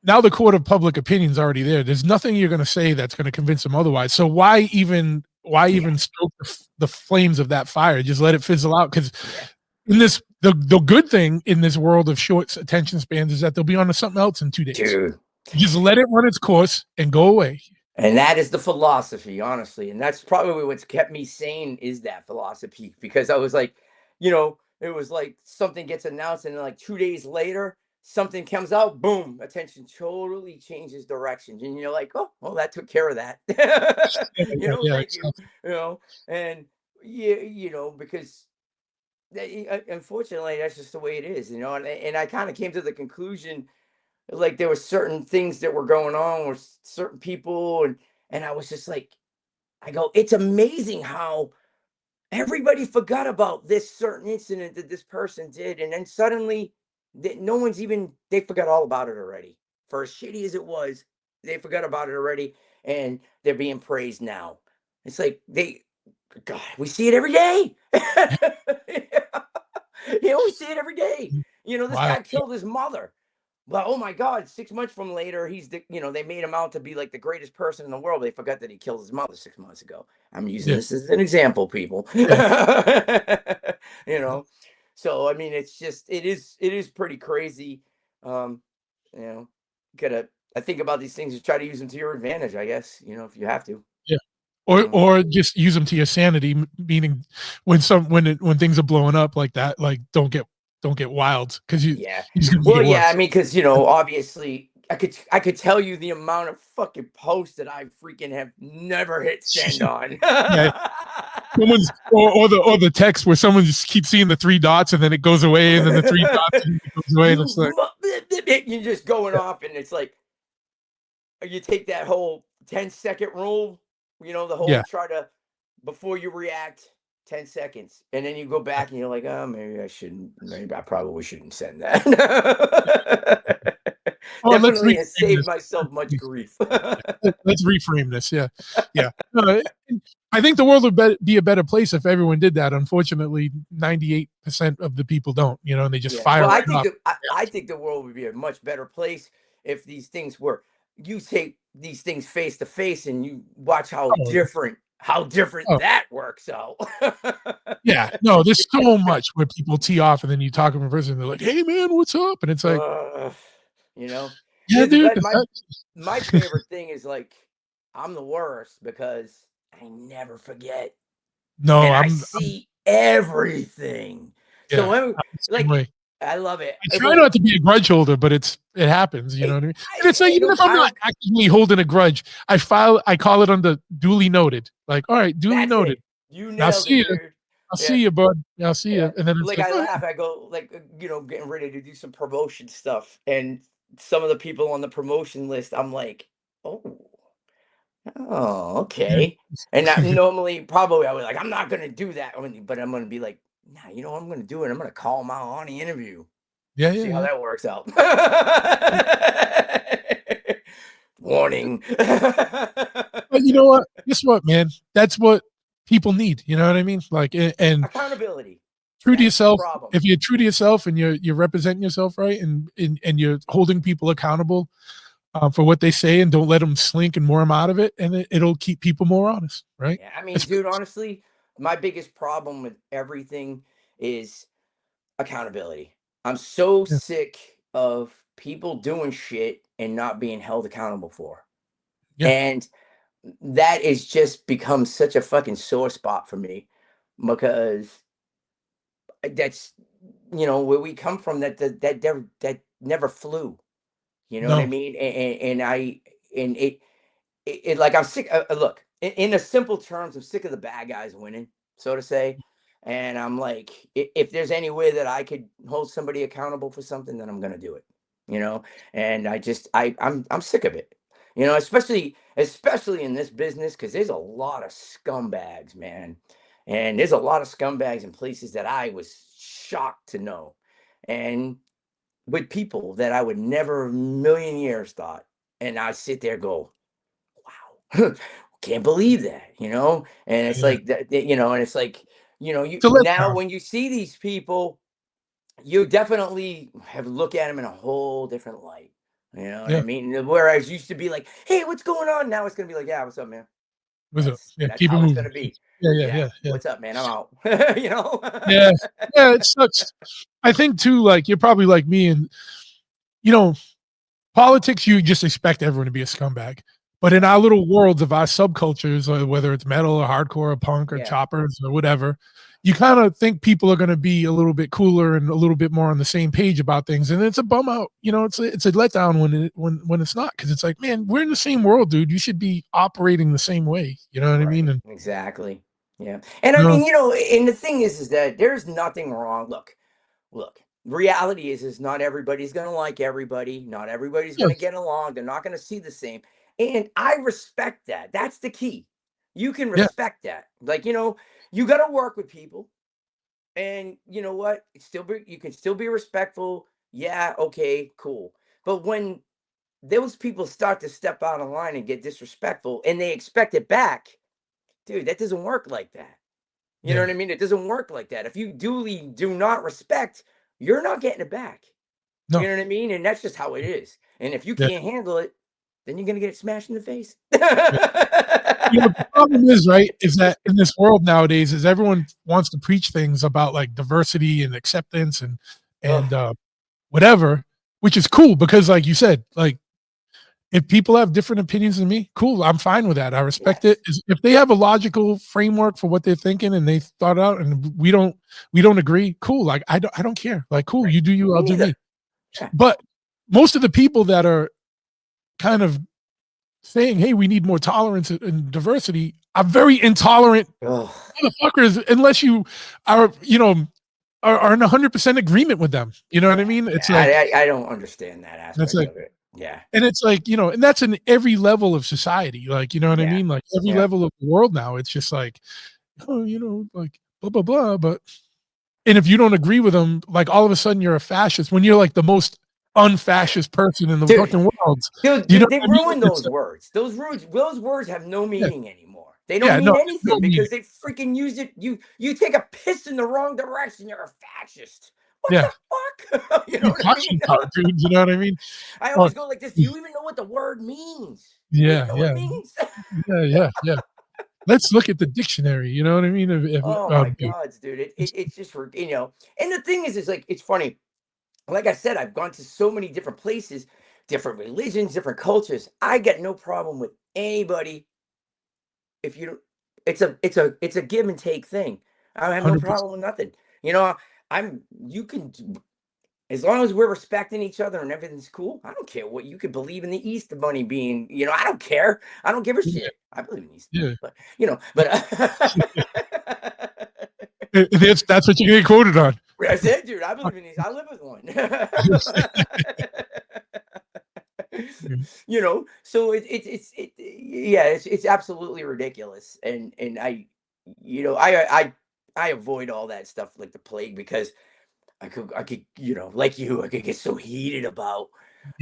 Now the court of public opinion is already there. There's nothing you're going to say that's going to convince them otherwise. So why yeah, even stoke the flames of that fire? Just let it fizzle out. Because yeah. in this, the good thing in this world of short attention spans is that they'll be on to something else in 2 days. Dude. Just let it run its course and go away. And that is the philosophy, honestly. And that's probably what's kept me sane is that philosophy because I was like, it was like something gets announced and then like 2 days later, something comes out, boom, attention totally changes directions, and you're like, oh, well, that took care of that. Yeah, You know, yeah, thank you. exactly. You know, and yeah, because unfortunately, that's just the way it is. You know, and I kind of came to the conclusion, like there were certain things that were going on with certain people, and I was just like, I go, it's amazing how everybody forgot about this certain incident that this person did, and then suddenly that no one's even they forgot all about it already. For as shitty as it was, they forgot about it already, and they're being praised now. It's like God, we see it every day. You know, we see it every day. You know, this Wild. guy killed his mother. But oh my God, 6 months from later, they made him out to be like the greatest person in the world. They forgot that he killed his mother 6 months ago. I'm using Yeah, this as an example, people. yeah, You yeah, know, so I mean, it is pretty crazy. Um, you know, gotta I think about these things and try to use them to your advantage, I guess. You know, if you have to. yeah. You know? Or just use them to your sanity, meaning when things are blowing up like that, like don't get wild because Yeah. you just gonna make Well, it yeah, I worse. mean, because obviously, I could tell you the amount of fucking posts that I freaking have never hit send on. Yeah, someone's or the text where someone just keeps seeing the three dots and then it goes away and then the three dots and it goes away and it's like You're just going off, and it's like you take that whole 10-second rule, the whole yeah, try to before you react 10 seconds, and then you go back and you're like, oh, maybe I probably shouldn't send that. oh, let's Definitely has reframe saved this. myself much grief. Let's reframe this. Yeah, yeah. I think the world would be a better place if everyone did that. Unfortunately, 98% of the people don't. And they just Yeah. fire Well, I right think off. that I think the world would be a much better place if these things were you take these things face to face and you watch Oh, how different oh, that works out. yeah. No, there's so much where people tee off and then you talk to them in person. And they're like, "Hey, man, what's up?" And it's like, Uh, you know, "Yeah, yeah. The dude." bet my favorite thing is like I'm the worst because I never forget No, and I I'm see everything. So yeah. I'm I'm the same like, way. I love it. I try not to be a grudge holder, but it happens. You know what I mean? And it's like I even don't if I'm I not don't actively holding a grudge, I call it under duly noted. Like, all right, duly That's noted. it. You I'll nailed see it, you. dude. I'll Yeah, see you, bud. I'll see you. yeah. And then it's Like like, I oh, yeah. laugh, I go like, getting ready to do some promotion stuff, and some of the people on the promotion list, I'm like, oh, oh, okay. And that normally, probably, I was like, I'm not gonna do that, but I'm gonna be like, nah, what I'm gonna do it. I'm gonna call them out on the interview, Yeah, yeah, see how yeah. that works out. Warning. But you know what? Guess what, man? That's what people need. You know what I mean? Like, and Accountability. true to That's the yourself. problem. If you're true to yourself and you're representing yourself right, and you're holding people accountable for what they say, and don't let them slink and worm out of it, and it'll keep people more honest, right? Yeah, I mean, It's, dude, honestly, my biggest problem with everything is accountability. I'm so yeah, sick of people doing shit and not being held accountable for. yeah, And that is just become such a fucking sore spot for me because that's where we come from that never flew. You know what I no, mean? And like I'm sick. Look, in a simple terms, I'm sick of the bad guys winning, so to say. And I'm like, if there's any way that I could hold somebody accountable for something, then I'm gonna do it. You know, and I'm sick of it. Especially in this business because there's a lot of scumbags, man, and there's a lot of scumbags in places that I was shocked to know, and with people that I would never a million years thought, and I sit there go, wow, can't believe that, and it's yeah. like that, and it's like, you It's a now letdown. when you see these people, you definitely have look at them in a whole different light. You know what I Yeah, mean? Whereas used to be like, hey, what's going on? Now it's gonna be like, yeah, what's up, man? what's up? That's Yeah, that's keep it how it's moving. gonna be. Yeah, yeah, Yeah, yeah, yeah, what's up, man? I'm out. you know? yeah, yeah. It sucks. I think too. Like you're probably like me, and you know, politics. You just expect everyone to be a scumbag. But in Yeah, our little worlds of our subcultures, whether it's metal or hardcore or punk or yeah, choppers or whatever, you kind of think people are going to be a little bit cooler and a little bit more on the same page about things, and it's a bum out. It's a letdown when it's not, because it's like, man, we're in the same world, dude. You should be operating the same way. You know what I mean? Right. And Exactly. Yeah. And I uh, mean, and the thing is that there's nothing wrong. Look, reality is not everybody's going to like everybody. Not everybody's going to yes, get along. They're not going to see the same. And I respect that. That's the key. You can yeah, respect that. Like, you got to work with people. And you know what? You can still be respectful. Yeah, okay, cool. But when those people start to step out of line and get disrespectful and they expect it back, dude, that doesn't work like that. You know yeah, what I mean? It doesn't work like that. If you duly do not respect, you're not getting it back. You no, know what I mean? And that's just how it is. And if you yeah, can't handle it, then you're gonna get smashed in the face. yeah. The problem is, right, is that in this world nowadays, is everyone wants to preach things about like diversity and acceptance Ugh, and whatever, which is cool because, like you said, like if people have different opinions than me, cool. I'm fine with that. I respect it. yes. If they have a logical framework for what they're thinking and they thought out and we don't agree, cool. Like I don't care. Like cool, Right. you do you, Me I'll do me. neither. Yeah. But most of the people that are kind of saying, "Hey, we need more tolerance and diversity," are very intolerant Ugh. motherfuckers unless you are, are in 100% agreement with them. You know what I Yeah. mean? Yeah. It's like I don't understand that it's aspect like of it. Yeah. and it's like, and that's in every level of society. Like, you know what I Yeah. mean? Like every Yeah. level of the world now, it's just like, oh, like blah blah blah. But and if you don't agree with them, like all of a sudden you're a fascist when you're like the most unfascist person in the Dude, fucking world. You know dude, they what I mean? ruined It's those words. Those words have no yeah, meaning anymore. They don't yeah, mean no, there's no anything meaning. because they freaking use it. You take a piss in the wrong direction, you're a fascist. What Yeah. the fuck? You What are know you what I mean? talking about, dude? You know what I mean? I Or always go like this. Do you even know what the word means? Do you even yeah, know what it yeah, means? yeah. Let's look at the dictionary. You know what I mean? Oh my Dude, God, dude. it's It's just and the thing is like it's funny. Like I said, I've gone to so many different places, different religions, different cultures. I get no problem with anybody if you don't it's a give and take thing. I have no 100%. problem with nothing. You know, I'm you can as long as we're respecting each other and everything's cool, I don't care what you could believe in the Easter Bunny being, I don't care. I don't give a Yeah, shit. I believe in the Easter yeah. Bunny, but but That's what you get quoted on. I said, dude, I believe in these. I live with one. So yeah, it's absolutely ridiculous, and I avoid all that stuff like the plague because I could like I could get so heated about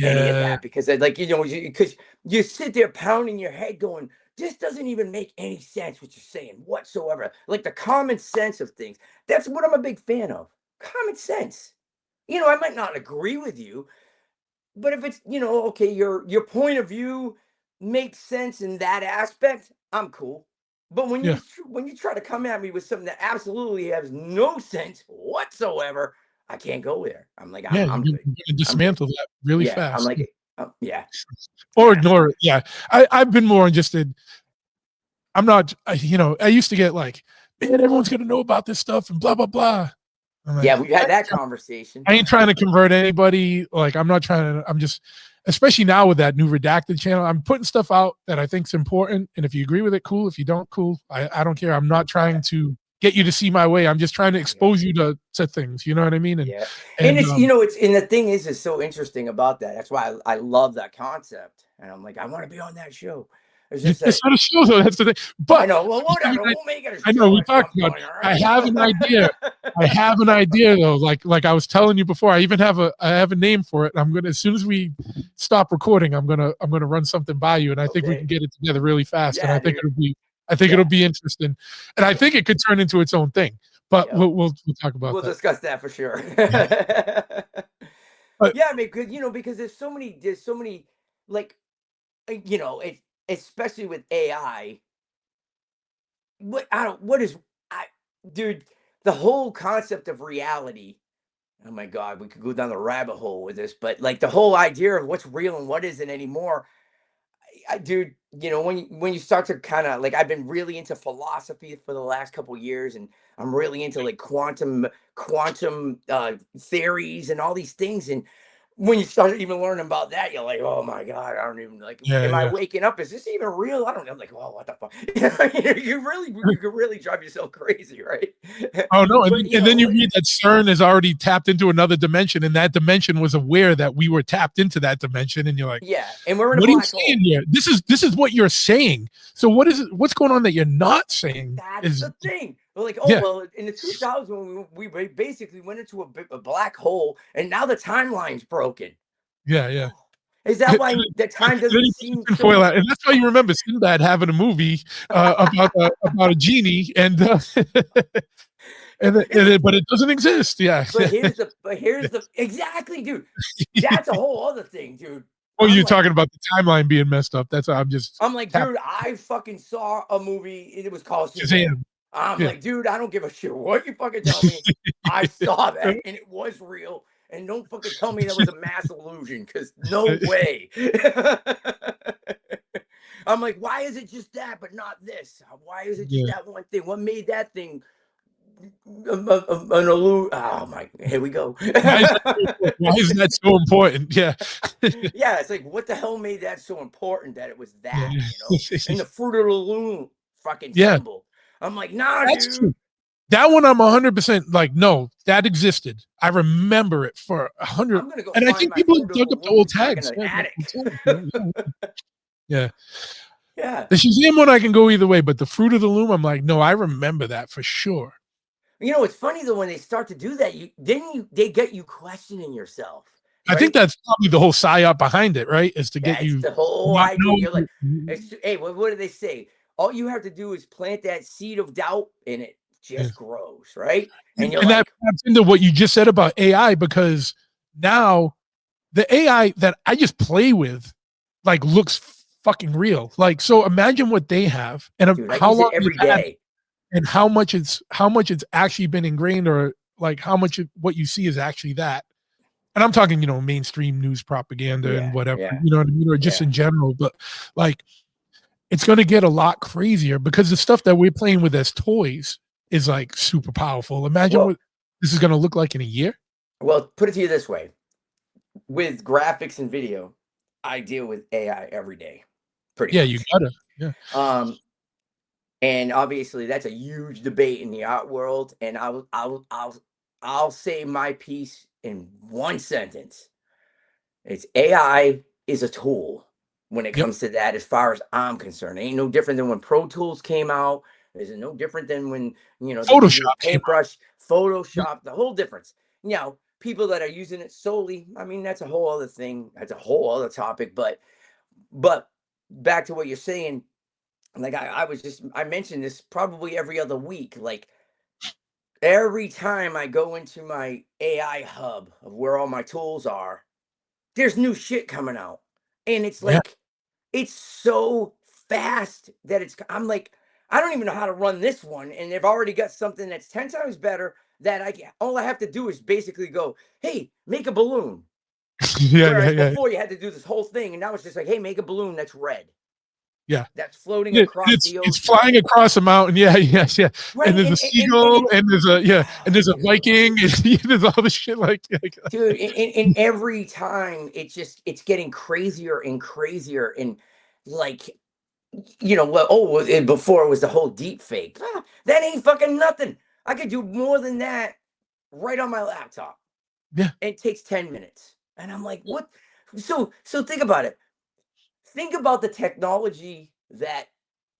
any of Yeah, that because I like because you sit there pounding your head going, this doesn't even make any sense what you're saying whatsoever. Like the common sense of things. That's what I'm a big fan of. Common sense. I might not agree with you, but if it's, okay, your point of view makes sense in that aspect, I'm cool. But yeah, when you try to come at me with something that absolutely has no sense whatsoever, I can't go there. I'm like, yeah. I'm You're good. gonna I'm good. dismantle that really Yeah, I'm fast, like, yeah, or yeah, ignore it. Yeah, I've been more interested. I'm not. I used to get like, man, everyone's gonna know about this stuff and blah blah blah. I'm like, yeah. We've had that conversation. I ain't trying to convert anybody. Like, I'm not trying to. I'm just, especially now with that new redacted channel, I'm putting stuff out that I think's important. And if you agree with it, cool. If you don't, cool. I don't care. I'm not trying to get you to see my way. I'm just trying to Yeah. expose you to things. You know what I mean? And Yeah. And and it's, it's, and the thing is so interesting about that. That's why I love that concept. And I'm like, I want to be on that show. It's just it's that not a show though. That's the thing. I But know. Well, whatever. We'll make it a I know show we at talked some about. point. All I right. have an idea. I have an idea though. Like I was telling you before. I have a name for it. I'm gonna, as soon as we stop recording, I'm gonna run something by you, and I think we can Okay. get it together really fast. And Yeah, dude. I think it'll Yeah. be interesting, and I Yeah. think it could turn into its own thing. But Yep. we'll talk about We'll that. discuss that for sure. Yeah. But Yeah, I mean, because there's so many, like, especially with AI. What is, I, dude, the whole concept of reality. Oh my God, we could go down the rabbit hole with this, but like the whole idea of what's real and what isn't anymore. dude, you know, when you start to kind of like, I've been really into philosophy for the last couple years, and I'm really into like quantum theories and all these things. And when you start even learning about that, you're like, oh my god, I don't even like. Yeah, Am I yeah. waking up? Is this even real? I don't know. I'm like, oh, what the fuck? You can really drive yourself crazy, right? Oh no, But and then you read that CERN has already tapped into another dimension, and that dimension was aware that we were tapped into that dimension, and you're like, yeah, and we're in a what are you black saying hole. here? This is what you're saying. So what is it? What's going on that you're not saying? That's Is the thing. We're like, oh yeah, well, in the 2000s, when we basically went into a black hole, and now the timeline's broken. yeah, yeah. Oh, is that why the time Then doesn't he puts the seem so? tinfoil out, and that's why you remember Sinbad having a movie about a genie, and but it doesn't exist. Yeah. But here's the exactly, dude. That's a whole other thing, dude. Oh, I'm you're like, talking about the timeline being messed up. That's how I'm just dude, I fucking saw a movie. It was called Shazam. Shazam. I'm Yeah. like, dude, I don't give a shit what you fucking tell me. I saw that and it was real. And don't fucking tell me that was a mass illusion, because no way. I'm like, why is it just that, but not this? Why is it just Yeah. that one thing? What made that thing an illusion? Oh my, here we go. Why is that so important? Yeah. Yeah, it's like, what the hell made that so important that it was Yeah. that, you know? And the Fruit of the Loom fucking Yeah. symbol. I'm like, nah, That's dude. true. That one I'm 100% like, no, that existed. I remember it for 100. I'm gonna go And I find think my people Fruit of dug the up the Loom old back in tags. the Yeah, attic. yeah. Yeah. The Shazam one I can go either way, but the Fruit of the Loom, I'm like, no, I remember that for sure. You know, it's funny though, when they start to do that, they get you questioning yourself. I Right? think that's probably the whole psyop behind it, right? Is to get That's you the whole not idea. You're like, know. hey, what do they say? All you have to do is plant that seed of doubt, and it Yeah. just grows, right? And you're And that like, taps into what you just said about AI, because now the AI that I just play with like looks fucking real. Like, so imagine what they have and dude, I how use it long they've every had day. and how much it's actually been ingrained, or like how much what you see is actually that. And I'm talking, mainstream news propaganda and Yeah, whatever, yeah, you know what I mean, or just yeah. in general. But like, it's going to get a lot crazier because the stuff that we're playing with as toys is like super powerful. Imagine Well, what this is going to look like in a year. well, put it to you this way: with graphics and video, I deal with AI every day, pretty Yeah, you much. gotta. Yeah. And obviously, that's a huge debate in the art world. And I'll say my piece in one sentence. It's AI is a tool when it Yep. comes to that, as far as I'm concerned. It ain't no different than when Pro Tools came out. Is it no different than when, they're using Photoshop came out. paintbrush, Photoshop, the whole difference. People that are using it solely, I mean, that's a whole other thing. That's a whole other topic. But back to what you're saying, like I mentioned this probably every other week. Like, every time I go into my AI hub of where all my tools are, there's new shit coming out. And it's Yeah. like, it's so fast that I'm like, I don't even know how to run this one. And they've already got something that's 10 times better, that all I have to do is basically go, hey, make a balloon. Yeah, yeah, Whereas yeah, before you had to do this whole thing. And now it's just like, hey, make a balloon that's red, yeah. that's floating Yeah, across the it's ocean. flying across a mountain. Yeah, yes, yeah. Right. And there's a seagull, and there's a Dude. Viking, and there's all this shit like Dude, and every time it's getting crazier and crazier. And like, before it was the whole deep fake. That ain't fucking nothing. I could do more than that right on my laptop. yeah. It takes 10 minutes. And I'm like, what? So think about it. Think about the technology that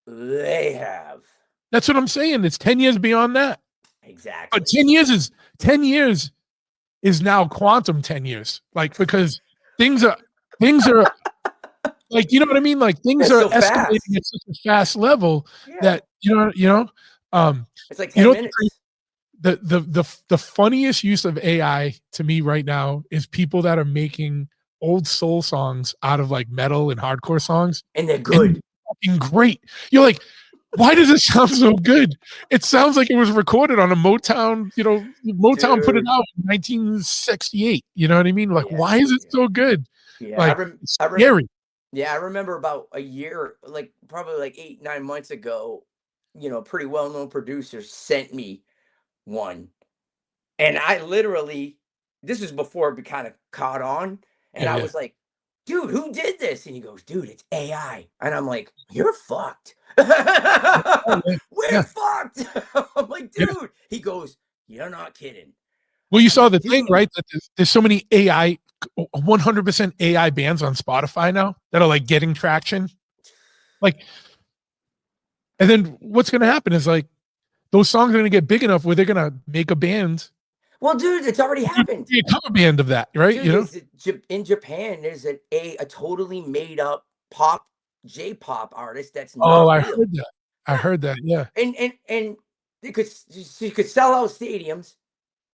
they have. That's what I'm saying. It's 10 years beyond that. Exactly. But 10 years is now quantum 10 years. Like, because things are like, you know what I mean? Like, things It's are so escalating fast. at such a fast level Yeah. that It's like you 10 know minutes. the funniest use of AI to me right now is people that are making old soul songs out of like metal and hardcore songs, And they're and good. they're fucking great. You're like, why does it sound so good? It sounds like it was recorded on a Motown. Motown put it Dude. out in 1968. You know what I mean? Like, Yeah. why is it Yeah. so good? Yeah. Like, it's I remember scary. Yeah, I remember about a year, like probably like 8, 9 months ago, pretty well-known producer sent me one. And I literally, this was before it kind of caught on. And Yeah, I yeah. was like, dude, who did this? And he goes, dude, it's AI. And I'm like, you're fucked. Oh, yeah. We're Yeah. fucked. I'm like, Yeah. dude. He goes, you're not kidding. Well, you I'm saw like, the thing, dude. right? That there's so many 100% AI bands on Spotify now that are like getting traction. Like, and then what's going to happen is like those songs are going to get big enough where they're going to make a band, Well, dude, it's already happened. a cover band of that, right? Dude, in Japan, there's a totally made up pop J-pop artist that's Oh, not I real. heard that. I Yeah. heard that. Yeah. And you could sell out stadiums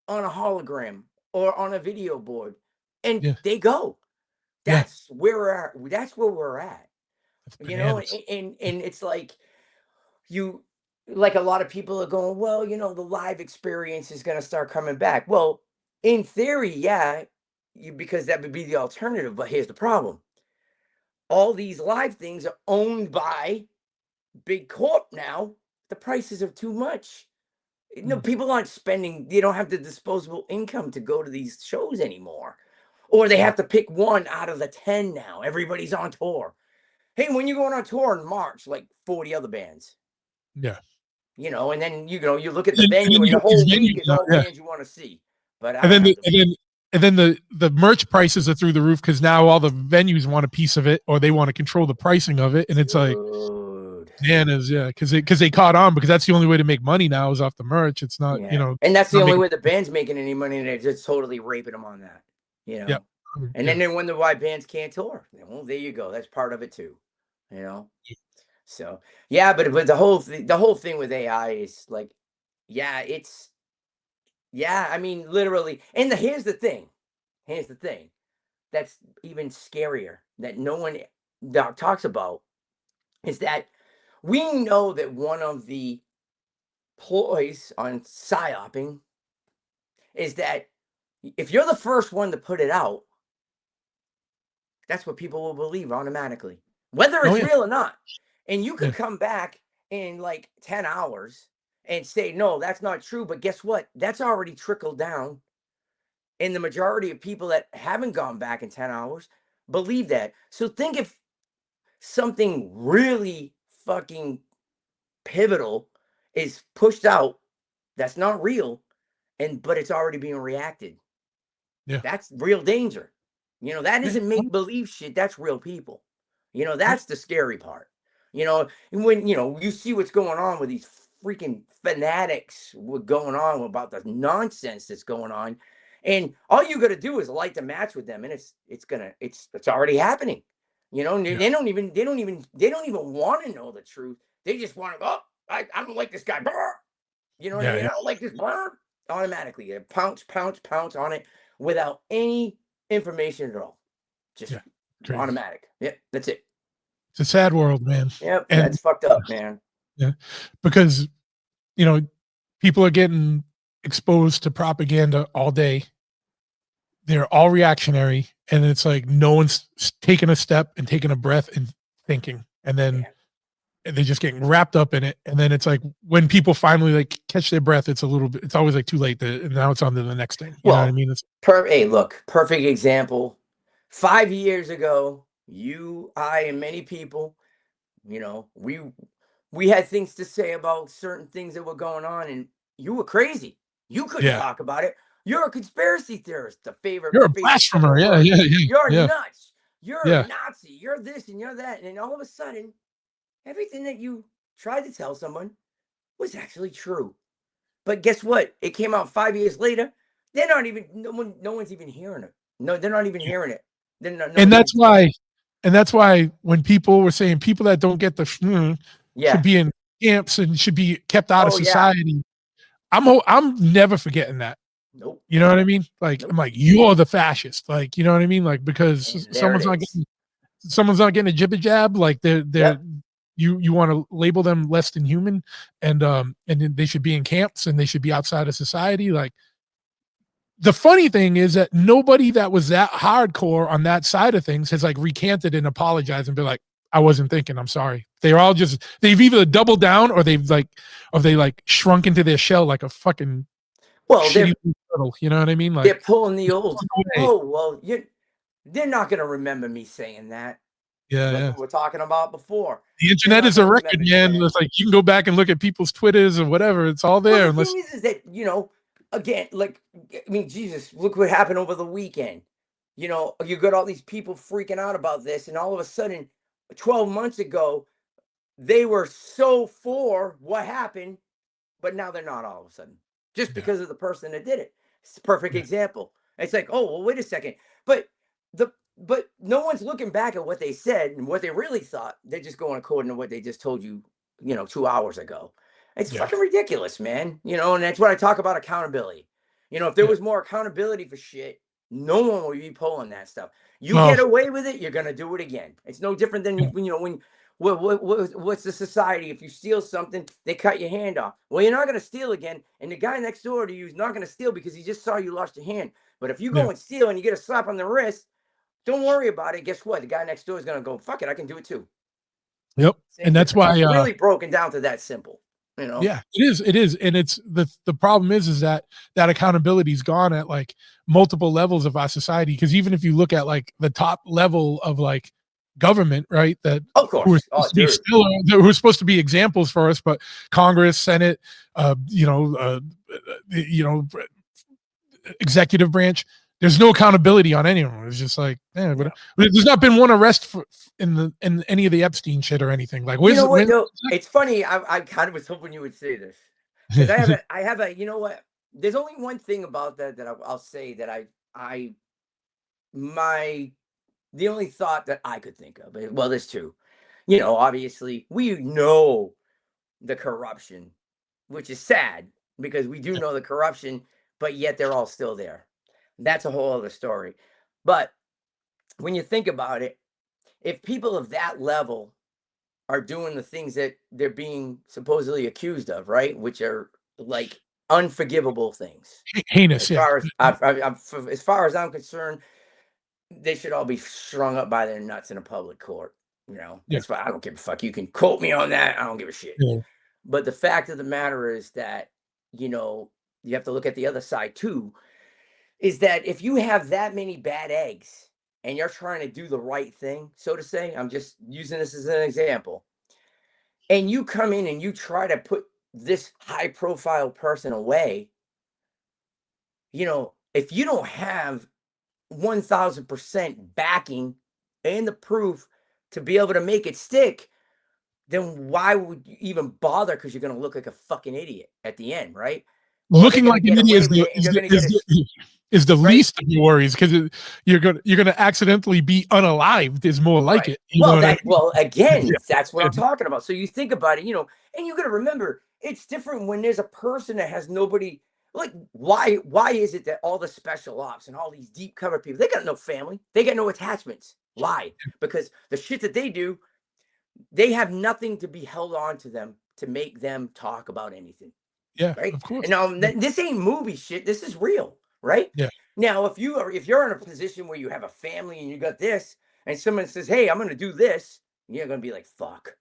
on a hologram or on a video board, and Yeah. they go. Yeah. That's where we're at. That's where we're at. That's And, bananas. and it's like you like a lot of people are going, well, the live experience is going to start coming back. Well, in theory, yeah, because that would be the alternative. But here's the problem: all these live things are owned by big corp now. The prices are too much. Mm. People aren't spending, they don't have the disposable income to go to these shows anymore. Or they have to pick one out of the 10 now. Everybody's on tour. Hey, when you going on tour in March, like 40 other bands, Yeah. and then you look at the And venue then and you the got these whole week venues is now. all Yeah. bands you want to see. But I And don't then have the, the and then the merch prices are through the roof because now all the venues want a piece of it or they want to control the pricing of it. And it's like, dude. bananas, yeah, because they caught on because that's the only way to make money now is off the merch. It's not, Yeah. And that's the not only making. way the band's making any money, and they're just totally raping them on that. You Yeah, know. And yeah, then they wonder why bands can't tour. Well, there you go. That's part of it too. You know. So yeah, but the whole thing with AI is like, yeah, it's yeah. I mean, literally. And here's the thing. Here's the thing. That's even scarier that no one talks about is that we know that one of the ploys on psyoping is that if you're the first one to put it out, that's what people will believe automatically, whether oh it's yeah, real or not. And you yeah, could come back in like 10 hours and say, no, that's not true. But guess what? That's already trickled down. And the majority of people that haven't gone back in 10 hours believe that. So think if something really fucking pivotal is pushed out that's not real, but it's already being reacted. yeah, That's real danger. That yeah, isn't make believe shit. That's real people. yeah, That's the scary part. When you see what's going on with these freaking fanatics, what going on about the nonsense that's going on, and all you got to do is light the match with them, and it's already happening. And yeah, they don't even want to know the truth. They just want to. Oh, I don't like this guy. You know what I yeah, mean? yeah. I don't like this. Automatically, pounce, pounce, pounce on it without any information at all. Just Yeah. Crazy. automatic. Yep, that's it. It's a sad world, man. Yep, And that's fucked up, man. yeah, because you know people are getting exposed to propaganda all day. They're all reactionary, and it's like no one's taking a step and taking a breath and thinking, and then Yeah. they're just getting wrapped up in it. And then it's like when people finally like catch their breath, it's a little bit. It's always like too late. And now it's on to the next thing. You know what I Well, mean? It's hey, look, perfect example. 5 years ago, you, I, and many people, we had things to say about certain things that were going on, and you were crazy. You couldn't yeah. talk about it. You're a conspiracy theorist, the You're a favorite blasphemer. Yeah, word. yeah, yeah, You're yeah, nuts. You're a yeah, Nazi. You're this and you're that. And then all of a sudden, everything that you tried to tell someone was actually true. But guess what? It came out 5 years later. They're not even no one's even hearing it. No, they're not even yeah. hearing it. They're not, And nobody's that's even saying it. why, and that's why when people were saying people that don't get the should Yeah. be in camps and should be kept out of Oh yeah. society. I'm never forgetting that. Nope. You know what I mean? Like I'm Nope. like you're the fascist. Like you know what I mean? Like because And there it is. someone's not getting a jibber jab. Like they're Yep. you want to label them less than human, and then they should be in camps and they should be outside of society. Like the funny thing is that nobody that was that hardcore on that side of things has like recanted and apologized and been like, I wasn't thinking, I'm sorry. They're all just, they've either doubled down or they like shrunk into their shell like a fucking shitty turtle. You know what I mean? Like, they're pulling the old, oh, well, they're not going to remember me saying that. Yeah, like we were talking about before. The internet is a record, man. It's like you can go back and look at people's Twitters or whatever. It's all there. Well, the thing is that, you know, again, like, I mean, Jesus, look what happened over the weekend. You know, you got all these people freaking out about this, and all of a sudden, 12 months ago, they were so for what happened, but now they're not all of a sudden, just because of the person that did it. It's a perfect example. It's like, oh, well, wait a second. But no one's looking back at what they said and what they really thought. They're just going according to what they just told you, you know, 2 hours ago. It's fucking ridiculous, man. You know, and that's what I talk about accountability. You know, if there was more accountability for shit, no one would be pulling that stuff. You get away with it, you're gonna do it again. It's no different than you know when what's the society? If you steal something, they cut your hand off. Well, you're not gonna steal again, and the guy next door to you is not gonna steal because he just saw you lost your hand. But if you go and steal and you get a slap on the wrist, don't worry about it. Guess what? The guy next door is gonna go, fuck it, I can do it too. Yep. And that's why it's really broken down to that simple. You know? Yeah, it is. And it's the problem is that accountability is gone at like multiple levels of our society. Because even if you look at like the top level of like government, right? That of course who are supposed to be examples for us, but Congress, Senate, executive branch, there's no accountability on anyone. It's just like, there's not been one arrest in any of the Epstein shit or anything. Like, you know what? No, it's funny. I kind of was hoping you would say this. I have a. You know what? There's only one thing about that I'll say that the only thought that I could think of. Well, there's two. You know, obviously we know the corruption, which is sad because we do know the corruption, but yet they're all still there. That's a whole other story. But when you think about it, if people of that level are doing the things that they're being supposedly accused of, right, which are like unforgivable things, heinous. As far as I'm concerned, they should all be strung up by their nuts in a public court. You know, that's why I don't give a fuck. You can quote me on that. I don't give a shit. But the fact of the matter is that, you know, you have to look at the other side too. Is that if you have that many bad eggs and you're trying to do the right thing, so to say, I'm just using this as an example, and you come in and you try to put this high profile person away, you know, if you don't have 1000% backing and the proof to be able to make it stick, then why would you even bother? Because you're going to look like a fucking idiot at the end, right? Looking like an idiot is the least of your worries, because you're gonna accidentally be unalived is more like it. Well, again, that's what I'm talking about. So you think about it, you know, and you got to remember, it's different when there's a person that has nobody. Like, why is it that all the special ops and all these deep cover people, they got no family, they got no attachments? Why? Because the shit that they do, they have nothing to be held on to them to make them talk about anything. Yeah, right. Of course. And now this ain't movie shit. This is real, right? Yeah. Now, if you're in a position where you have a family and you got this, and someone says, "Hey, I'm going to do this," you're going to be like, "Fuck,"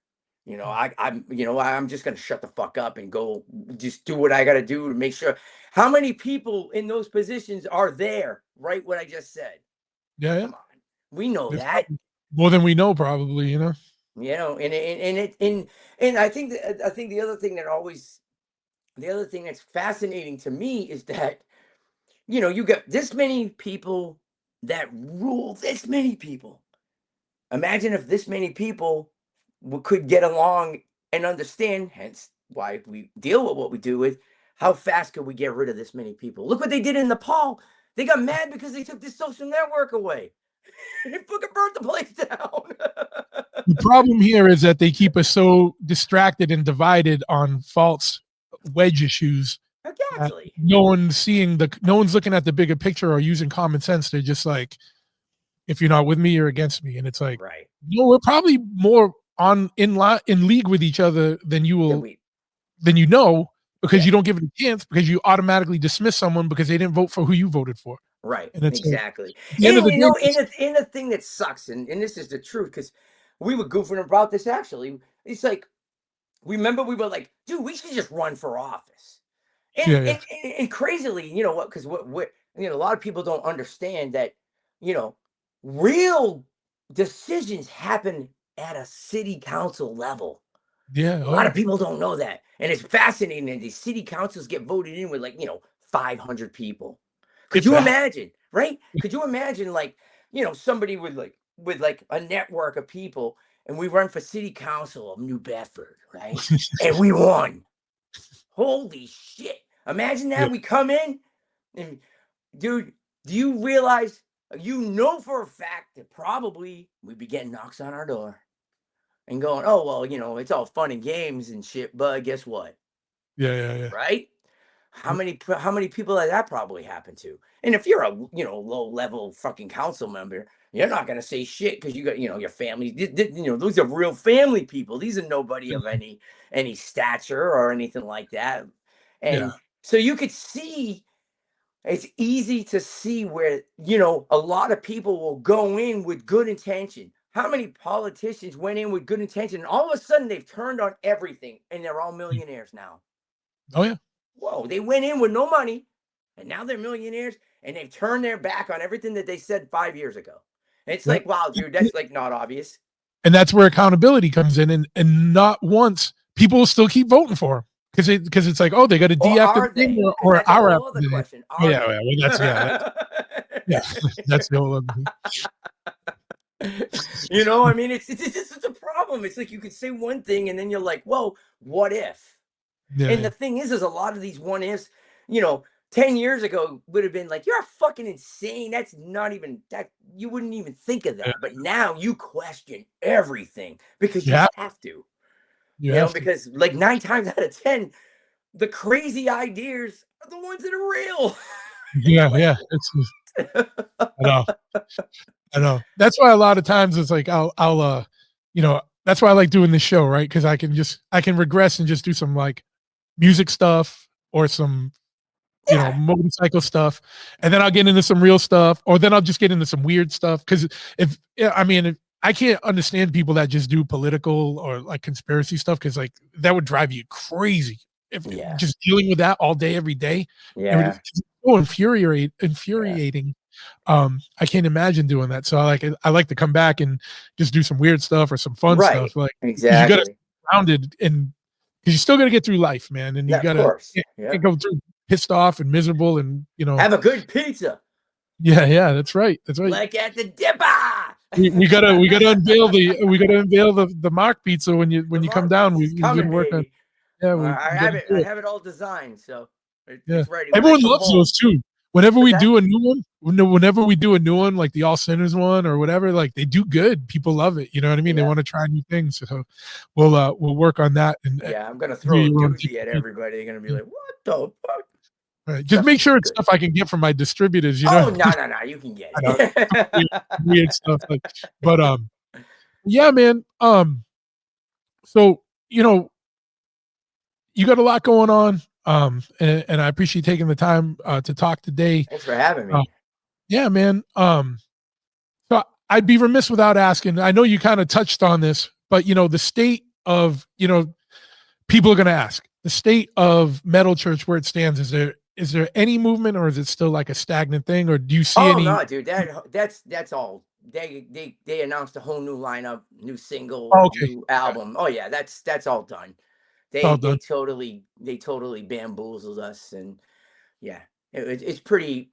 you know. I'm just going to shut the fuck up and go just do what I got to do to make sure. How many people in those positions are there? Right? What I just said. Yeah. Come on, we know that more than we know, probably. You know. You know, and I think the other thing that's fascinating to me is that, you know, you got this many people that rule this many people. Imagine if this many people could get along and understand, hence why we deal with what we do with, how fast could we get rid of this many people? Look what they did in Nepal. They got mad because they took the social network away. They fucking burnt the place down. The problem here is that they keep us so distracted and divided on false wedge issues. Exactly. No one's looking at the bigger picture or using common sense. They're just like, if you're not with me, you're against me. And it's like, right. You know, we're probably more in league with each other than you know, because you don't give it a chance because you automatically dismiss someone because they didn't vote for who you voted for. Right, And it's like, exactly. at the end of And the you know, day, and the thing that sucks, and this is the truth, because we were goofing about this actually. It's like, remember we were like, dude, we should just run for office. And yeah, yeah, and crazily, you know what? Because what you know, a lot of people don't understand that, you know, real decisions happen at a city council level. yeah, A oh lot yeah, of people don't know that. And it's fascinating that these city councils get voted in with, like, 500 people. Could if you that. imagine, right? Could you imagine, like, somebody with a network of people, and we run for city council of New Bedford, right? And we won. Holy shit. Imagine Yeah, that we come in and, dude, do you realize, for a fact that probably we'd be getting knocks on our door and going, oh, well, it's all fun and games and shit, but guess what? yeah, yeah, yeah. Right? How Yep. many people has that probably happened to? And if you're a low level fucking council member, you're not gonna say shit because you got your family. Those are real family people. These are nobody of any stature or anything like that. Yeah. And so you could see, it's easy to see where a lot of people will go in with good intention. How many politicians went in with good intention, and all of a sudden they've turned on everything, and they're all Mm. millionaires now? Oh yeah. Whoa, they went in with no money, and now they're millionaires, and they've turned their back on everything that they said 5 years ago. And it's Yep. like, wow, dude, that's like not obvious. And that's where accountability comes in, and not once people will still keep voting for them because it's like, oh, they got a Or D after are the name, they? Because or that's a our whole after other the name. question. Oh Are yeah, yeah, they? well, yeah, that's the whole other thing. I mean, it's a problem. It's like you could say one thing, and then you're like, well, what if? Yeah, And the yeah, thing is a lot of these what ifs, you know, 10 years ago would have been like, you're fucking insane. That's not even that, you wouldn't even think of yeah. that. But now you question everything because You you have have to, you have to. because like 9 times out of 10, the crazy ideas are the ones that are real. It's Yeah, like, yeah. I know, I know. That's why a lot of times it's like that's why I like doing this show, right? Because I can regress and just do some like music stuff or some yeah, motorcycle stuff, and then I'll get into some real stuff, or then I'll just get into some weird stuff. Because I mean, if, I can't understand people that just do political or like conspiracy stuff because like that would drive you crazy. If yeah, just dealing with that all day, every day, it would yeah, it's so yeah. infuriating. I can't imagine doing that. So I like to come back and just do some weird stuff or some fun stuff, Right. like because you got to Exactly. stay grounded and because you still got to get through life, man, and you Yeah, of gotta course. Yeah. can't go through pissed off and miserable and Have a good pizza. yeah, yeah, that's right, that's right. Like at the dipper. We gotta unveil the Mark pizza The when you come Mark down. pizza's We gotta coming, work on baby. yeah, I we have gotta it. I do it. have it all designed, so Yeah, it's ready when I everyone come loves home. those too. Whenever What's we that? do a new one, whenever we do a new one, like the All Sinners one or whatever, like they do good. People love it. You know what I mean? They Yeah, want to try new things. So we'll work on that and yeah. I'm gonna do throw a your own doozy at everybody. They're gonna be like, "What the fuck?" right. Just Trust make me, sure it's it's good. stuff I can get from my distributors. You know, Oh no, no, no! You can get I know it. weird, weird stuff like, but yeah, man. So you got a lot going on. And I appreciate taking the time to talk today. Thanks for having Uh, me. yeah, man. So I'd be remiss without asking. I know you kind of touched on this, but the state of people are going to ask the state of metal church where it stands. Is there any movement, or is it still like a stagnant thing, or do you see Oh any? no, dude. That's all. They announced a whole new lineup, new Oh, single, okay, new okay, album. Oh yeah, that's all done. it's all They done. totally bamboozled us, and yeah, it's pretty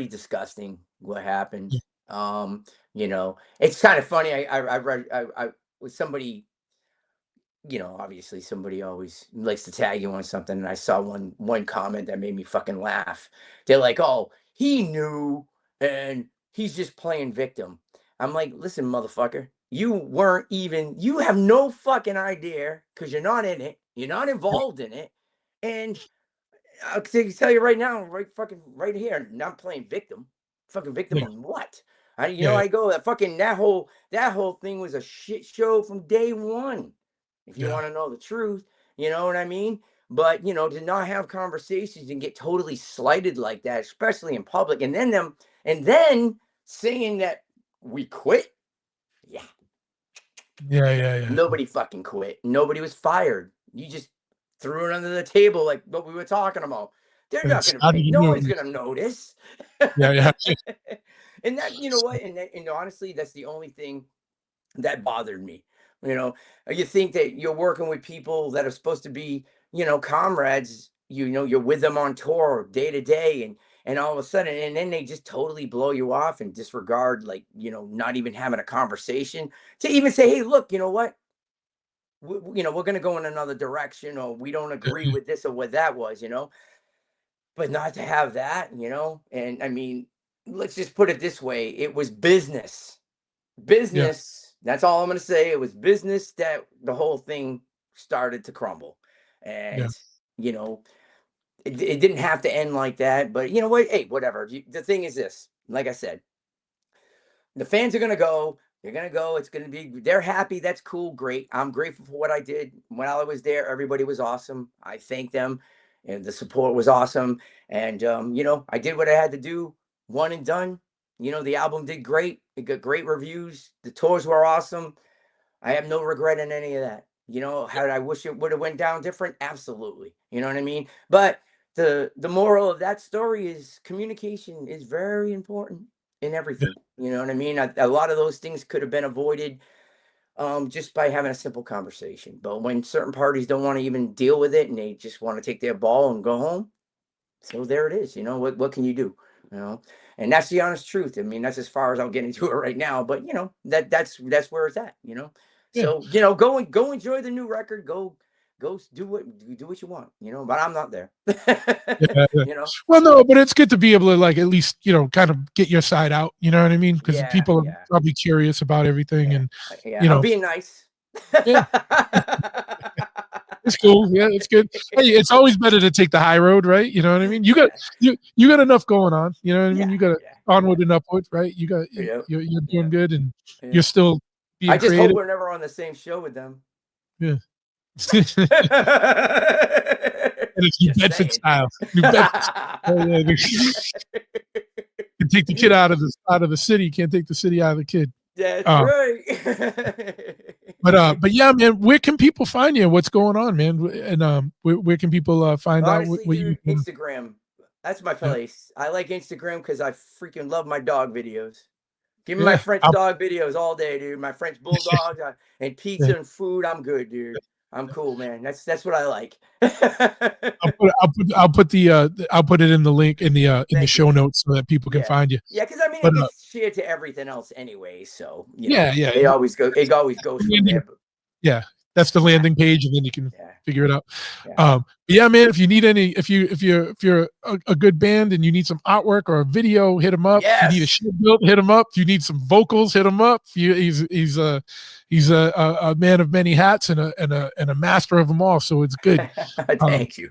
disgusting what happened. Yeah, It's kind of funny. I read I with somebody. Obviously somebody always likes to tag you on something, and I saw one comment that made me fucking laugh. They're like, "Oh, he knew, and he's just playing victim." I'm like, "Listen, motherfucker, you have no fucking idea because you're not in it, you're not yeah, involved in it, and I'll tell you right now, right fucking right here, not playing victim. Fucking victim yeah, on what? I you know yeah, I go that fucking that whole thing was a shit show from day one. If you yeah, want to know the truth, you know what I mean? But you know, to not have conversations and get totally slighted like that, especially in public, and then saying that we quit. Yeah, Yeah. nobody fucking quit. Nobody was fired. You just threw it under the table like what we were talking about. They're And not gonna started pay. a No new one's gonna notice. yeah. And that, you know what? And honestly, that's the only thing that bothered me. You know, you think that you're working with people that are supposed to be, you know, comrades. You know, you're with them on tour day to day, and all of a sudden, and then they just totally blow you off and disregard, like, you know, not even having a conversation to even say, hey, look, you know what? You know, we're going to go in another direction, or we don't agree with this or what that was, you know, but not to have that, you know. And I mean, let's just put it this way: it was business. Yeah. That's all I'm going to say. It was business that the whole thing started to crumble. Yeah. And you know, it didn't have to end like that, but you know what? Hey, whatever. The thing is this, like I said, the fans are going to go. They're going to go. It's going to be, they're happy. That's cool. Great. I'm grateful for what I did when I was there. Everybody was awesome. I thank them, and the support was awesome. And, you know, I did what I had to do, one and done. You know, the album did great. It got great reviews. The tours were awesome. I have no regret in any of that. You know, how I wish it would have went down different? Absolutely. You know what I mean? But the moral of that story is communication is very important in Yeah. everything. You know what I mean? A lot of those things could have been avoided just by having a simple conversation. But when certain parties don't want to even deal with it and they just want to take their ball and go home, so there it is. You know, what can you do? You know, and that's the honest truth. I mean, that's as far as I'll get into it right now. But you know, that's where it's at. You know, Yeah. so you know, go enjoy the new record. Go do what you want. You know, but I'm not there. Yeah. You know. Well, no, but it's good to be able to, like, at least, you know, kind of get your side out. You know what I mean? Because Yeah, people are yeah, probably curious about everything, yeah, and yeah. you I'm know, being nice. yeah, it's cool. Yeah, it's good. Hey, it's always better to take the high road, right? You know what I mean? Yeah, You got enough going on. You know what I mean? yeah, You got yeah, onward and upward, right? yeah, You're yeah, doing good, and yeah. you're still I being just hope creative. we're never on the same show with them. Yeah. And it's New Just Bedford saying. style. New Bedford. Oh, yeah. You take the kid out of the city. Can't take the city out of the kid. That's Uh, right. but yeah, man, where can people find you? What's going on, man? And where can people find out Honestly, what you dude, Instagram. That's my yeah, place. I like Instagram because I freaking love my dog videos. Give me my yeah. French dog videos all day, dude. My French bulldogs and Yeah. pizza and food. I'm good, dude. I'm cool, man. That's what I like. I'll put it in the link in the Thank you. show notes so that people can Yeah. find you. Yeah, because I mean But it gets shared to everything else anyway. So, you know, yeah. it always goes from there. But Yeah, that's the yeah, landing page, and then you can yeah, figure it out. yeah. Yeah, man. If you need any, if you're a good band and you need some artwork or a video, hit him up. If you need a Yes. shit built, hit him up. If you need some vocals, hit him up. He's a man of many hats and a master of them all. So it's good. Thank you.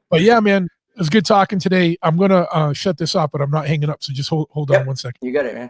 But yeah, man, it was good talking today. I'm gonna shut this off, but I'm not hanging up. So just hold on Yep. 1 second. You got it, man.